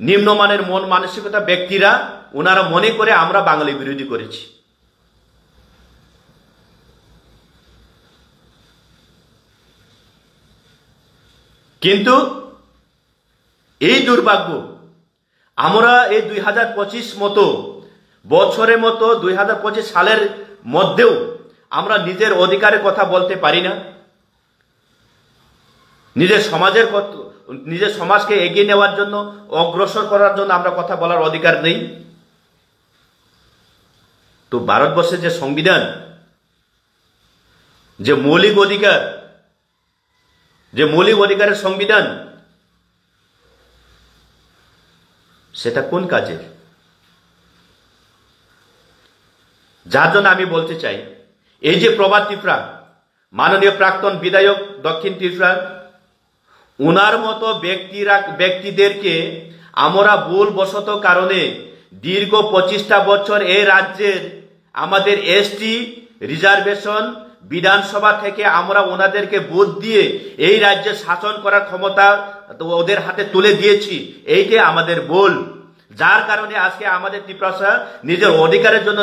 Speaker 1: নিম্নমানের মন মানসিকতা ব্যক্তিরা ওনারা মনে করে আমরা বাঙালি বিরোধী করেছি কিন্তু এই দুর্ভাগ্য আমরা এই 2025 মতো বছরের মতো 2025 সালের মধ্যেও আমরা নিজের অধিকারের কথা বলতে পারি না নিজের সমাজকে এগিয়ে নেওয়ার জন্য অগ্রসর করার জন্য আমরা কথা বলার অধিকার নেই তো ভারতবর্ষের যে সংবিধান যে মৌলিক অধিকার যে মৌলিক অধিকারের সংবিধান, সেটা কোন কাজের? যার জন্য আমি বলতে চাই, এই যে প্রভাত ত্রিপুরা, মাননীয় প্রাক্তন বিধায়ক দক্ষিণ ত্রিপুরা, উনার মতো ব্যক্তিদেরকে আমরা ভুলবশত কারণে দীর্ঘ 25টা বছর এই রাজ্যের আমাদের এসটি রিজার্ভেশন বিধানসভা থেকে আমরা ওনাদেরকে ভোট দিয়ে এই রাজ্যে শাসন করার ক্ষমতা ওদের হাতে তুলে দিয়েছি। এইকে আমাদের ভুল, যার কারণে আজকে আমাদের ত্রিপুরা নিজের অধিকারের জন্য,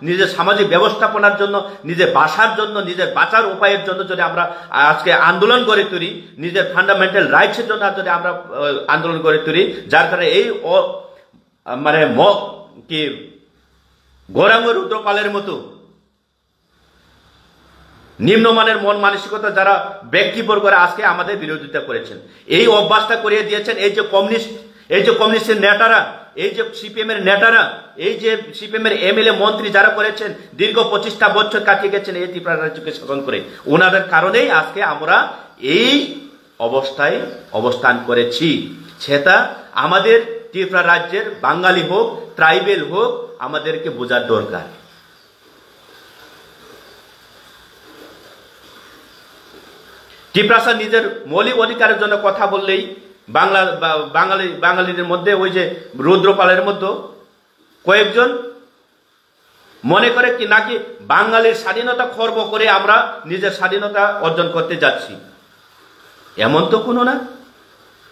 Speaker 1: নিজের সামাজিক ব্যবস্থাপনার জন্য, নিজের বাসার জন্য, নিজের বাঁচার উপায়ের জন্য যদি আমরা আজকে আন্দোলন করে তুলি, নিজের ফান্ডামেন্টাল রাইটসের জন্য যদি আমরা আন্দোলন করে তুলি, যার কারণে এই মানে কি গৌরাঙ্গ রুদ্রপালের মতো নিম্নমানের মন মানসিকতা যারা ব্যক্তিবর্গরা আজকে আমাদের বিরোধিতা করেছেন, এই অভ্যাসটা করিয়ে দিয়েছেন এই যে কমিউনিস্টের নেতারা, এই যে সিপিএম এর নেতারা, এই যে সিপিএম এর এমএলএ মন্ত্রী যারা করেছেন, দীর্ঘ 25টা বছর কাটিয়ে গেছেন এই ত্রিপুরা রাজ্যকে শাসন করে, ওনাদের কারণেই আজকে আমরা এই অবস্থায় অবস্থান করেছি। সেটা আমাদের ত্রিপুরা রাজ্যের বাঙালি হোক, ট্রাইবেল হোক, আমাদেরকে বোঝার দরকার। ত্রিপুরা নিজের মৌলিক অধিকারের জন্য কথা বললেই বাঙালিদের মধ্যে ওই যে রুদ্রপালের মধ্যে কয়েকজন মনে করে কি নাকি বাঙালির স্বাধীনতা খর্ব করে আমরা নিজের স্বাধীনতা অর্জন করতে যাচ্ছি। এমন তো কোনো না,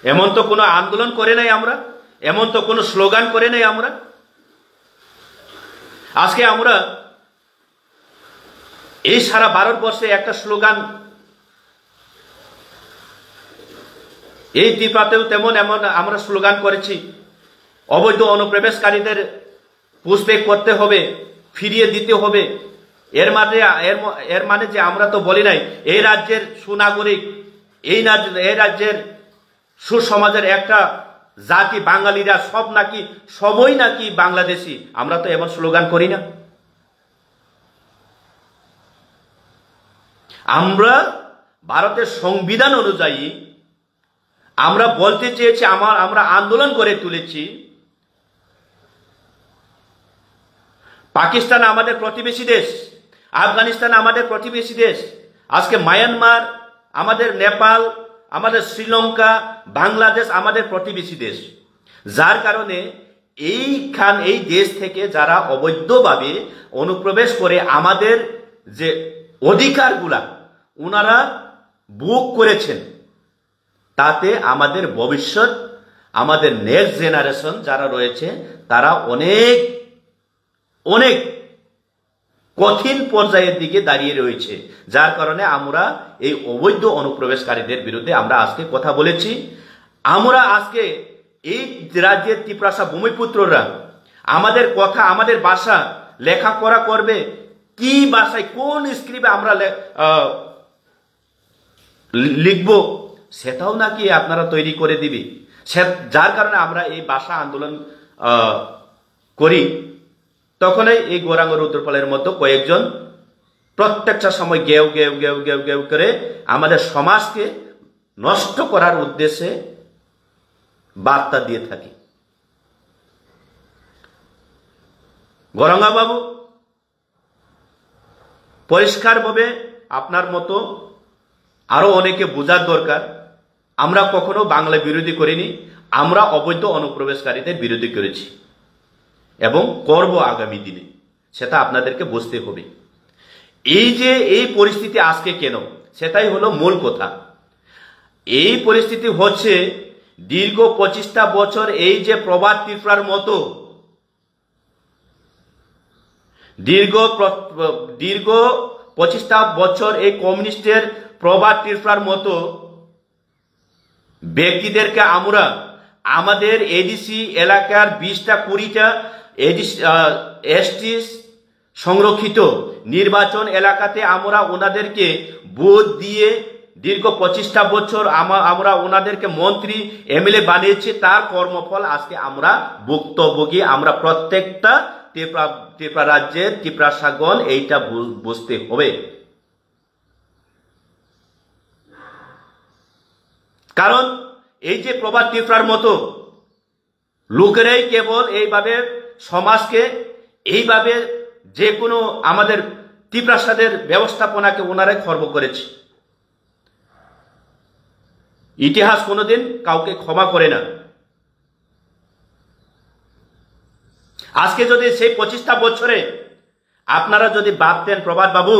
Speaker 1: এমন তো কোনো আন্দোলন করে নাই আমরা, এমন তো কোনো স্লোগান করে নাই আমরা। আজকে আমরা এই সারা ভারতবর্ষে একটা স্লোগান, এই ত্রিপুরাতেও তেমন আমরা স্লোগান করেছি, অবৈধ অনুপ্রবেশকারীদের পুষব্যাক করতে হবে, ফিরিয়ে দিতে হবে। এর মানে যে আমরা তো বলি নাই এই রাজ্যের সুনাগরিক, এই রাজ্যের সুসমাজের একটা জাতি বাঙালিরা সবই নাকি বাংলাদেশি, আমরা তো এমন স্লোগান করি না। আমরা ভারতের সংবিধান অনুযায়ী আমরা বলতে চেয়েছি, আমরা আন্দোলন করে তুলেছি, পাকিস্তান আমাদের প্রতিবেশী দেশ, আফগানিস্তান আমাদের প্রতিবেশী দেশ, আজকে মায়ানমার আমাদের, নেপাল আমাদের, শ্রীলঙ্কা, বাংলাদেশ আমাদের প্রতিবেশী দেশ। যার কারণে এই দেশ থেকে যারা অবৈধভাবে অনুপ্রবেশ করে আমাদের যে অধিকারগুলা ওনারা বুক করেছেন, তাতে আমাদের ভবিষ্যৎ, আমাদের নেক্সট জেনারেশন যারা রয়েছে তারা অনেক অনেক কঠিন পর্যায়ের দিকে দাঁড়িয়ে রয়েছে। যার কারণে আমরা এই অবৈধ অনুপ্রবেশকারীদের বিরুদ্ধে আমরা আজকে কথা বলেছি। আমরা আজকে এই রাজ্যের ত্রিপুরা ভূমিপুত্ররা আমাদের কথা, আমাদের ভাষা লেখাপড়া করবে কি ভাষায়, কোন স্ক্রিপ্টে আমরা লিখব, সেটাও নাকি আপনারা তৈরি করে দিবি। যার কারণে আমরা এই ভাষা আন্দোলন করি। তখনই এই গৌরাঙ্গ রুদ্রপালের মতো কয়েকজন প্রত্যেকটা সময় গেউ গেউ গেউ গেউ গেউ করে আমাদের সমাজকে নষ্ট করার উদ্দেশ্যে বার্তা দিয়ে থাকি। গৌরাঙ্গা বাবু, পরিষ্কারভাবে আপনার মতো আরো অনেকে বোঝার দরকার, আমরা কখনো বাংলা বিরোধী করিনি, আমরা অবৈধ অনুপ্রবেশকারীদের বিরোধী করেছি এবং করব আগামী দিনে, সেটা আপনাদেরকে বুঝতে হবে। এই যে এই পরিস্থিতি আজকে কেন, সেটাই হলো মূল কথা। এই পরিস্থিতি হচ্ছে দীর্ঘ 25টা বছর এই যে প্রভাত ত্রিপুরার মতো দীর্ঘ 25টা বছর এই কমিউনিস্টের প্রভাত ত্রিপুরার মতো ব্যক্তিদেরকে আমরা আমাদের এডিসি এলাকার 20টা 20টা এসটি সংরক্ষিত নির্বাচন এলাকাতে আমরা ওনাদেরকে ভোট দিয়ে দীর্ঘ 25টা বছর আমরা ওনাদেরকে মন্ত্রী এমএলএ বানিয়েছি। তার কর্মফল আজকে আমরা ভুক্তভোগী। আমরা প্রত্যেকটা ত্রিপুরা রাজ্যের ত্রিপুরা সাগন এইটা বুঝতে হবে। কারণ এই যে প্রবাদ ত্রিপুরার মতো লোকেরাই কেবল এইভাবে সমাজকে এইভাবে যে কোনো আমাদের ত্রিপ্রাসাদের ব্যবস্থাপনাকে ওনারাই খর্ব করেছে। ইতিহাস কোনোদিন কাউকে ক্ষমা করে না। আজকে যদি সেই 25টা বছরে আপনারা যদি ভাবতেন প্রভাত বাবু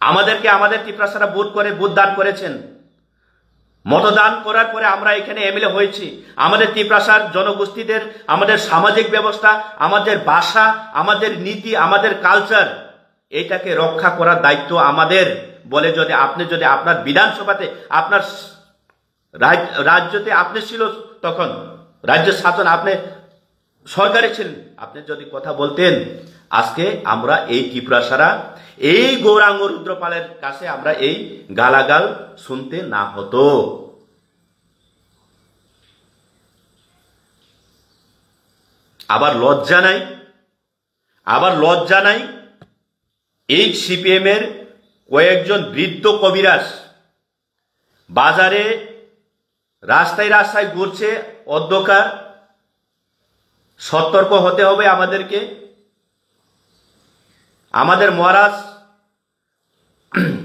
Speaker 1: আমাদেরকে আমাদের ত্রিপ্রাসারা বুথ দান করেছেন, মতদান করার পরে আমরা এখানে এমএলএ হয়েছি, আমাদের ত্রিপ্রাসার জনগোষ্ঠীদের আমাদের সামাজিক ব্যবস্থা, আমাদের ভাষা, আমাদের নীতি, আমাদের কালচার, এটাকে রক্ষা করার দায়িত্ব আমাদের বলে যদি আপনি যদি আপনার বিধানসভাতে আপনার রাজ্যতে আপনি ছিল, তখন রাজ্য শাসন আপনি সরকারে ছিলেন, আপনি যদি কথা বলতেন, আজকে আমরা এই ত্রিপুরাসারা এই গৌরাঙ্গ রুদ্রপালের কাছে আমরা এই গালাগাল শুনতে না হতো। আবার লজ্জা নাই এই সিপিএম এর কয়েকজন বৃদ্ধ কবিরাজ বাজারে রাস্তায় রাস্তায় ঘুরছে, অন্ধকার, সতর্ক হতে হবে আমাদেরকে। আমাদের মহারাজ,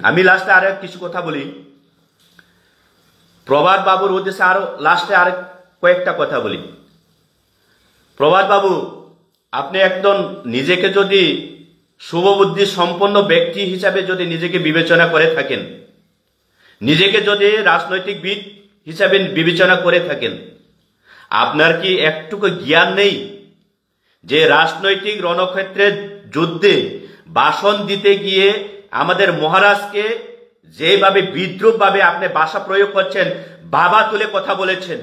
Speaker 1: আমি লাস্টে আরেক কিছু কথা বলি, প্রভাত বাবুর উদ্দেশ্যে আরো লাস্টে আরেক কয়েকটা কথা বলি। প্রভাত বাবু, আপনি একদম নিজেকে যদি শুভবুদ্ধি সম্পন্ন ব্যক্তি হিসাবে যদি নিজেকে বিবেচনা করে থাকেন, নিজেকে যদি রাজনৈতিকবিদ হিসাবে বিবেচনা করে থাকেন, আপনার কি একটুকু জ্ঞান নেই যে রাজনৈতিক রণক্ষেত্রের যুদ্ধে ভাষণ দিতে গিয়ে আমাদের মহারাজকে যেভাবে বিদ্রুপ ভাবে আপনি ভাষা প্রয়োগ করছেন, বাবা তুলে কথা বলেছেন,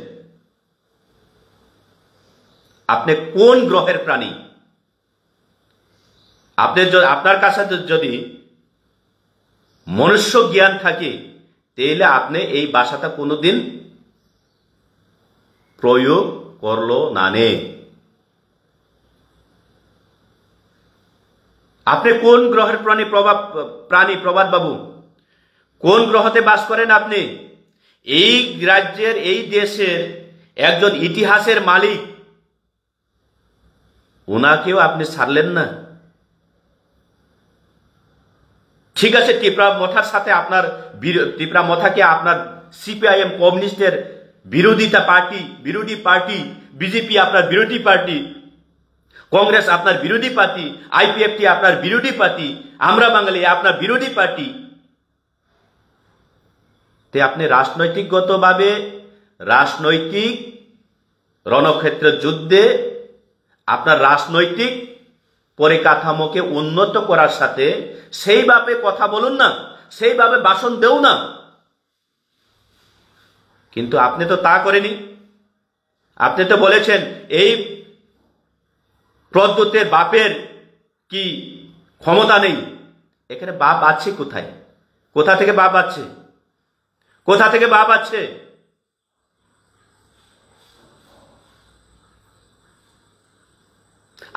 Speaker 1: আপনি কোন গ্রহের প্রাণী? আপনার কাছে যদি মনুষ্য জ্ঞান থাকে তাহলে আপনি এই ভাষাটা কোনোদিন প্রয়োগ করলো না। আপনি কোন গ্রহের প্রাণী প্রভাত বাবু? কোন গ্রহতে বাস করেন আপনি? এই রাজ্যের, এই দেশের একজন ইতিহাসের মালিক, ওনাকেও আপনি ছাড়লেন না। ঠিক আছে, ত্রিপুরা মথার সাথে আপনার ত্রিপুরা মথাকে আপনার সিপিআইএম কমিউনিস্টের বিরোধী পার্টি, বিজেপি আপনার বিরোধী পার্টি, কংগ্রেস আপনার বিরোধী পার্টি, আইপিএফটি আপনার বিরোধী পার্টি, আমরা বাঙালি আপনার বিরোধী পার্টি। তে আপনি রাজনৈতিকগতভাবে রাজনৈতিক রণক্ষেত্রের যুদ্ধে আপনার রাজনৈতিক পরিকাঠামোকে উন্নত করার সাথে সেইভাবে কথা বলুন না, সেইভাবে ভাষণ দেও না। কিন্তু আপনি তো তা করেনি। আপনি তো বলেছেন এই প্রদ্যুতের বাপের কি ক্ষমতা নেই। এখানে বাপ আছে কোথায়? কোথা থেকে বাপ আছে? কোথা থেকে বাপ আছে?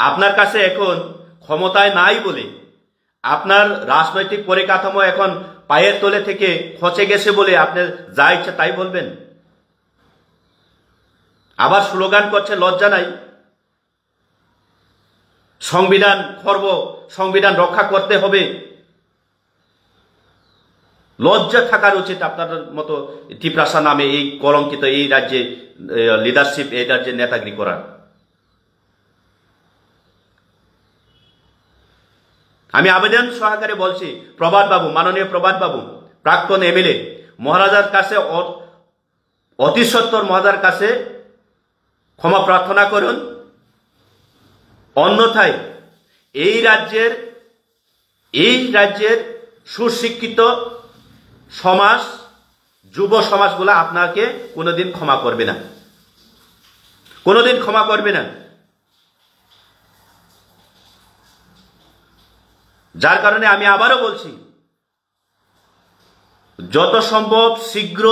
Speaker 1: আপনার কাছে এখন ক্ষমতায় নাই বলে, আপনার রাজনৈতিক পরিকাঠামো এখন পায়ের তলে থেকে খসে গেছে বলে আপনি যা ইচ্ছা তাই বলবেন, আবার স্লোগান করছে লজ্জা নাই। সংবিধান খর্ব, সংবিধান রক্ষা করতে হবে। লজ্জা থাকার উচিত আপনার মতো ত্রিপ্রাসা নামে এই কলঙ্কিত এই রাজ্যে লিডারশিপ, এই রাজ্যে নেতাগিরি করার। আমি আবেদন সহকারে বলছি, প্রভাত বাবু, মাননীয় প্রভাত বাবু, প্রাক্তন এমএলএ, মহারাজার কাছে, অতি সত্বর মহারাজার কাছে ক্ষমা প্রার্থনা করুন। অন্যথায় এই রাজ্যের সুশিক্ষিত সমাজ, যুব সমাজগুলো আপনাকে কোনোদিন ক্ষমা করবে না, কোনোদিন ক্ষমা করবে না। যার কারণে আমি আবারও বলছি, যত সম্ভব শীঘ্র,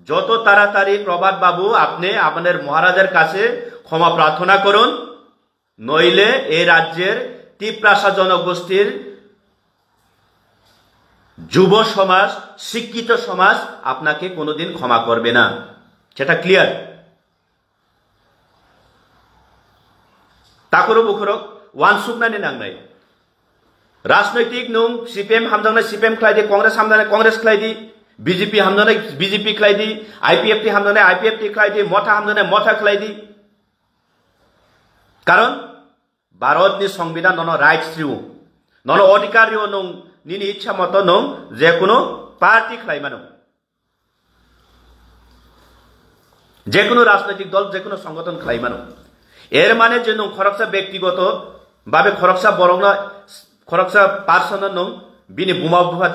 Speaker 1: যত তাড়াতাড়ি প্রভাত বাবু আপনি আপনাদের মহারাজার কাছে ক্ষমা প্রার্থনা করুন, নইলে এই রাজ্যের ত্রিপ্রাসা জনগোষ্ঠীর যুব সমাজ, শিক্ষিত সমাজ আপনাকে কোনোদিন ক্ষমা করবে না, সেটা ক্লিয়ার। তাকরো বুখরক ওয়ানসুকনাनै नांनाय राजनैतिक नों सीपीएम हामजानाय सीपीएम खालायदि, कांग्रेस हामजानाय कांग्रेस खालायदि, बीजेपी हामजानाय बीजेपी खालायदि, आईपीएफटी हामजानाय आईपीएफटी खालायदि, मथा हामजानाय मथा खालायदि। कारण भारतनि संविधान ननो राइट्स रिउ ननो अधिकार रिउ नों निनि इच्छा मतो नों जेकुनो पार्टी खालायमानो, जेकुनो राजनैतिक दल जेकुनो संगठन खालायमानो। एर माने जे नों खरकसा व्यक्तिगत भावे खरकसा बरंना खरकसा पार्सन नों बिनि बुमा बुफा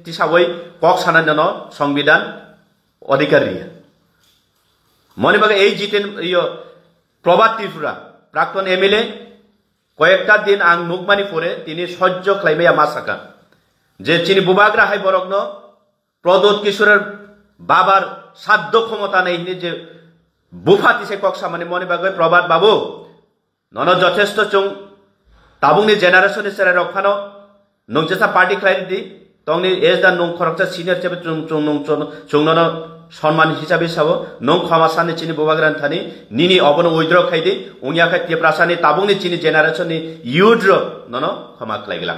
Speaker 1: तिसावै कक साना ननो संविधान अधिकार रिया। मने बागे এই জিতেন প্রবাদ ত্রিপুরা প্রাক্তন এমএলএ কয়েকটা দিন আং নুকমানি পরে তিনি সহ্য খাইবাইয়া মাসাকা যে চিনি বুবাগ্রা হাই বরগ্ন প্রদোত কিশোরের বাবার সাধ্য ক্ষমতা নেই যে বুফাতিসে কক্সা মানে মনে বাগে প্রবাদ বাবু নন যথেষ্ট চুং তাবুংনি জেনারেশন সেরা রক্ষানো নং যেসা পার্টি খাইদি তংনি এজ দা নং খরকটা সিনিয়র চেবে চুং চুং নং চুং নন সম্মান হিসাবে সাবো নং ক্ষমাসানি চিনি বুবাগ্রান থানি নিনি অবন উইদ্র খাইদি উনিয়া খাই তেপ্রাসানি তাবুংনি চিনি জেনারেশননি ইউদ্র নন ক্ষমা খাইগলা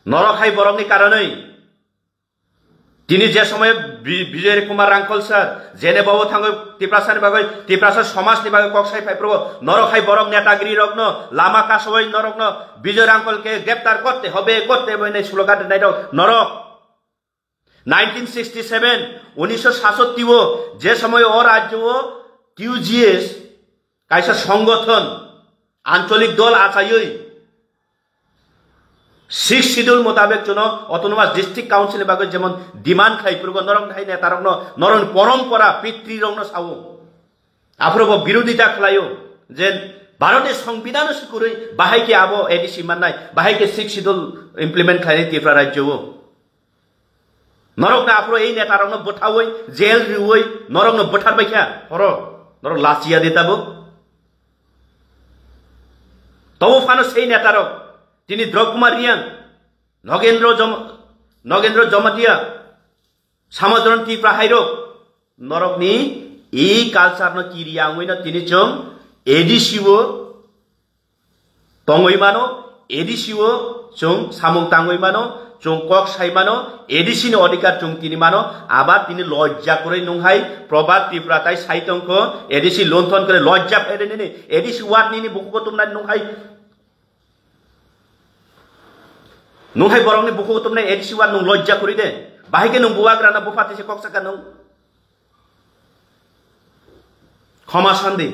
Speaker 1: নরখাই বরংনি কারণেই তিনি যে সময় বিজয় কুমার রাংখল স্যার জেনে বাবু থাঙ্গ ত্রিপ্রাসানি বাগৈ ত্রিপ্রাসা সমাজনি বাগৈ কক্সাই ফাইপ্রব নরখাই বরং নেতাগিরি রগ্ন লামা কাসবই নরগ্ন বিজয় রাংখলকে গ্রেপ্তার করতে হবে নাই স্লোগান নাই নরক 1967 1967 যে সময় ও রাজ্য কিউজিএস কাইসা সংগঠন আঞ্চলিক দল আছাই 6 শিডিউল মোতাবেক জন অটোনোমাস ডিস্ট্রিক্ট কাউন্সিল বাগৈ যেমন ডিমান্ড খাইপুরগ নরং খাই নেতারগ্ন নরং পরম্পরা পিতৃরগ্ন সাও আফ্রব বিরোধিতা খালাयो যে ভারতের সংবিধান সুকুরই বাহাইকে আবো এডিসি মাননাই বাহাইকে 6 শিডিউল ইমপ্লিমেন্ট খাইনি ত্রিপুরা রাজ্যও নরং না আফ্র এই নেতারগ্ন বঠাওই জেল রিউই নরং বঠার বাইখা হর নরং লাচিয়া দিতাবো তবু ফানো সেই নেতারক তিনি দ্রকুমার রিয়াং নগেন্দ্র জমাতিয়া সামদ্রন ত্রিপুরা হাইরক নরকনি এই কালচার ন কি রিয়াংই না তিনি চং এডিসিও তংই মানো এডিসিও চং সামং তাংই মানো চং কক সাই মানো এডিসিনি অধিকার চং তিনি মানো আবার তিনি লজ্জা করে নংহাই প্রবাদ ত্রিপুরা তাই সাইতংক এডিসি লন্থন করে লজ্জা ফেরে নিনি এডিসি ওয়াট নিনি বুকুগতম না নংহাই নংহাই বরংনি বুকুগতম না এডিসি ওয়াট নং লজ্জা করি দে বাহিকে নং বুয়াগ্রা না বুফাতিসে কক্সাকা নং ক্ষমা শান্তি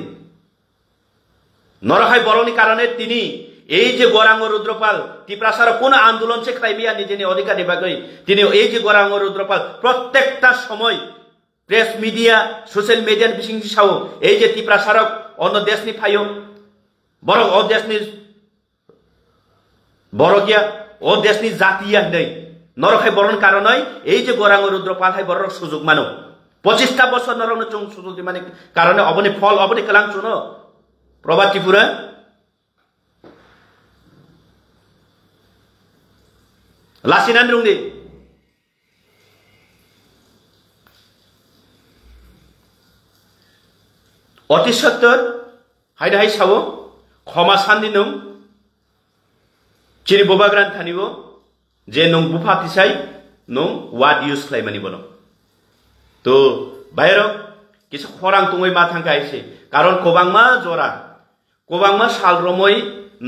Speaker 1: নরহাই বরংনি কারণে তিনি এই যে গরাঙ্গ রুদ্রপাল ত্রিপ্রাসার কোন আন্দোলন সে খাইবিয়া নিজেনি অধিকার নিবাগৈ তিনি এই যে গরাঙ্গ রুদ্রপাল প্রত্যেকটা সময় প্রেস মিডিয়া সোশ্যাল মিডিয়ার বিশিংসি সাও এই যে ত্রিপ্রাসারক অন্য দেশনি ফাইও বড় ও দেশনি বড়গিয়া ও দেশনি জাতিয়া নেই নরখাই বরণ কারণে এই যে গরাঙ্গ রুদ্রপাল হাই বড় সুযোগ মানো 25টা বছর নরং চং সুযোগ মানে কারণে অবনি ফল অবনি কালাং চুনো প্রবাদ ত্রিপুরা লাসিনান রুংদি অতি সত্তর হাইদা হাই সাবো ক্ষমা শান্তি নং চিনি বুবাগ্রান থানিব যে নং বুফাতিসাই নং ওয়ার্ড ইউজ খাইমানি বনো তো বাইরে কিছু খরাং তুই মা থাকা আইসে কারণ কোবাংমা জরা কোবাংমা সালরমই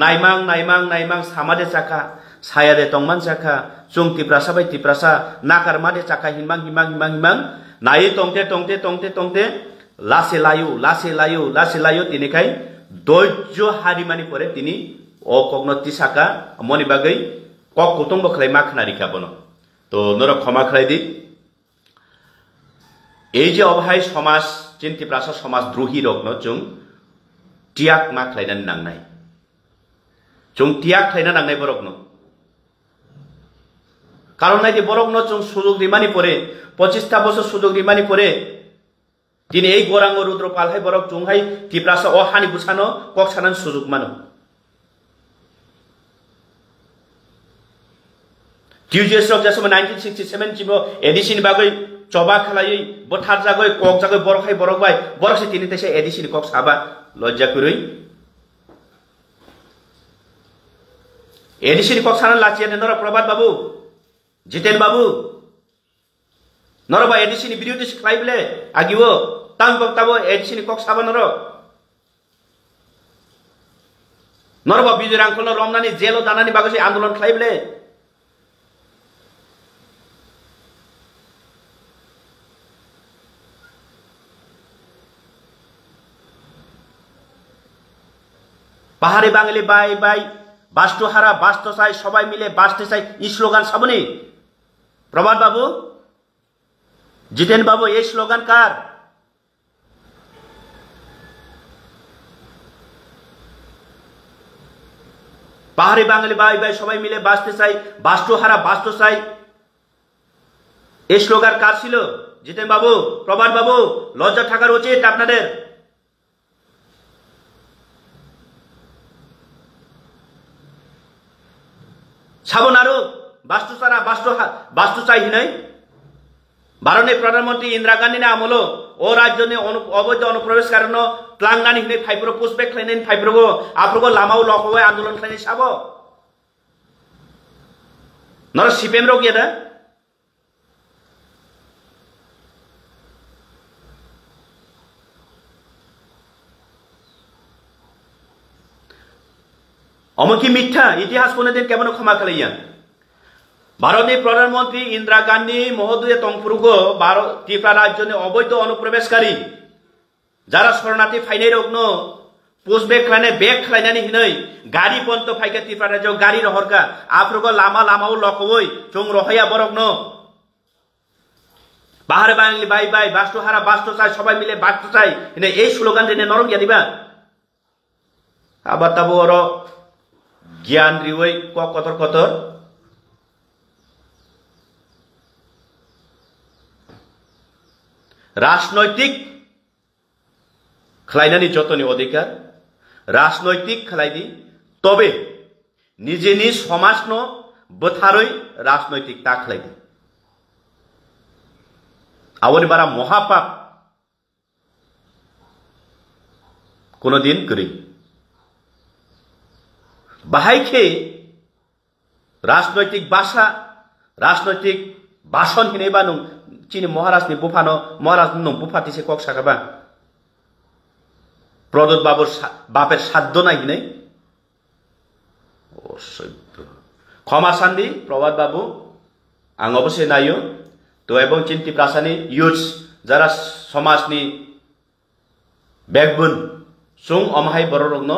Speaker 1: নাইমাং নাইমাং নাইমাং সামাদে চাকা সায়াদে তংমান চাকা চুং ত্রিপ্রাসা বাই ত্রিপ্রাসা নাকার মাদে চাকা হিমাং হিমাং হিমাং হিমাং নাই টংতে টংতে টংতে টংতে লাসে লায়ু তিনিখাই ধৈর্য হারিমানি পরে তিনি অকগ্নতি চাকা মনি বাগৈ কক কুটুম্ব খাই মা খানারি খাবনো তো নর ক্ষমা খাই দি এই যে অবহাই সমাজ চিন্তি প্রাসা সমাজ দ্রোহী রগ্ন চুং টিয়াক মা খাইনানি নাংনাই চুং টিয়াক খাইনা নাংনাই বরগ্ন কারণ নাই যে বরগ্ন চুং সুযোগ রিমানি পরে 25টা বছর সুযোগ রিমানি পরে তিনি এই গরাঙ্গ রুদ্রপাল হাই বরক চুংহাই ত্রিপ্রাসা ও হানি বুসানো কক সানান সুযোগ মানো QGS rok jasama 1967 chibo edition bagoi choba khalai bothar jagoi kok jagoi borokhai borok bai borok se tini tese edition kok saba lojja kurui edition kok sanan lachiya nora Prabhat babu Jiten babu nora ba edition biruti khlai bele agibo tang boktabo edition kok saba nora ba bijurang kholo romnani jelo danani bagoi andolon khlai bele পাহাড়ি বাঙালি bye bye বাস্তুহারা বাস্ত চাই সবাই মিলে বাঁচতে চাই এই slogan সাবনি প্রভাত বাবু জিতেন বাবু এই slogan কার পাহাড়ি বাঙালি bye bye সবাই মিলে বাঁচতে চাই বাস্তুহারা বাস্ত চাই এই স্লোগান কার ছিল জিতেন বাবু প্রভাত বাবু লজ্জা থাকার উচিত আপনাদের সাবন আরো বাস্তুচারা বাস্তু চাই হিনাই ভারতের প্রধানমন্ত্রী ইন্দিরা গান্ধী না আমল ও রাজ্য অবৈধ অনুপ্রবেশ কারণ ক্লাংনানি হিনে ফাইব্রো পুষ্পে খাইনাই ফাইব্রো আপ্রগো লামাও লকবাই আন্দোলন খাইনাই সাব নর সিপিএম রো গিয়া অমকি মিথ্যা ইতিহাস কোনদিন কেমন ক্ষমা খালাইয়া ভারতের প্রধানমন্ত্রী ইন্দিরা গান্ধী মহোদয় তংপুরুগো ত্রিপুরা রাজ্যে অবৈধ অনুপ্রবেশকারী যারা শরণার্থী ফাইনাই রগ্ন পোস্ট বেগ খাইনাই বেগ খাইনানি হিनै গাড়ি পন্ত ফাইকা ত্রিপুরা রাজ্য গাড়ি রহরকা আপ্রগো লামা লামাও লকবই চং রহইয়া বরগ্ন পাহাড়ে বাঙালি বাই বাই বাস্তুহারা বাস্ত চাই সবাই মিলে বাঁচতে চাই এই স্লোগান দিনে নরম গিয়া দিবা আবার তাবো ওর জ্ঞান রিওই কতর কতর রাজনৈতিক খালাইনানি যতনি অধিকার রাজনৈতিক খালাইদি তবে নিজে নিজ সমাজ ন বথারই রাজনৈতিক তা খালাইদি আওয়ানি বারা মহাপাপ কোনদিন করি বাহাইকে রাজনৈতিক ভাষা রাজনৈতিক ভাষণ হিনে বানুং চিনি মহারাজনি বুফানো মহারাজ নং বুফাতিছে কক সাকাবা প্রদত্ত বাবুর বাপের সাধ্য নাই হিনে ক্ষমা শান্তি প্রভাত বাবু আং অবশ্যই নাইও তো এবং চিন্তি প্রাসানি ইউথস যারা সমাজনি ব্যাকবোন সুং অমাহাই বড় রগ্ন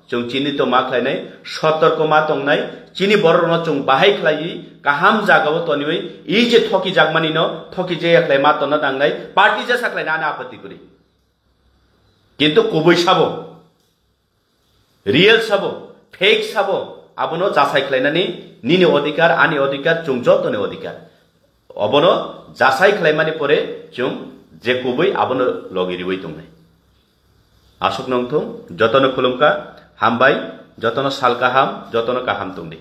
Speaker 1: जों चिनी तो मा खालायनाय सतर्क मा तंनाय चिनी बरनो जों बाहाय खालायि गाहाम जागाव तनिवै इ जे थकी जागमानि न थकी जे खालाय मा तन दांनाय पार्टी जे साखलायना आना आपत्ति करि किन्तु कुबै साबो रियल साबो फेक साबो आबनो जासाय खालायनानि निनि अधिकार आनि अधिकार जों जतनि अधिकार अबनो जासाय खालायमानि परे जों जे कुबै आबनो लगिरिवै तंनाय आसक नंथं जतन खुलुमका हामबाय जतन साल काहाम जतन काहाम तुंदी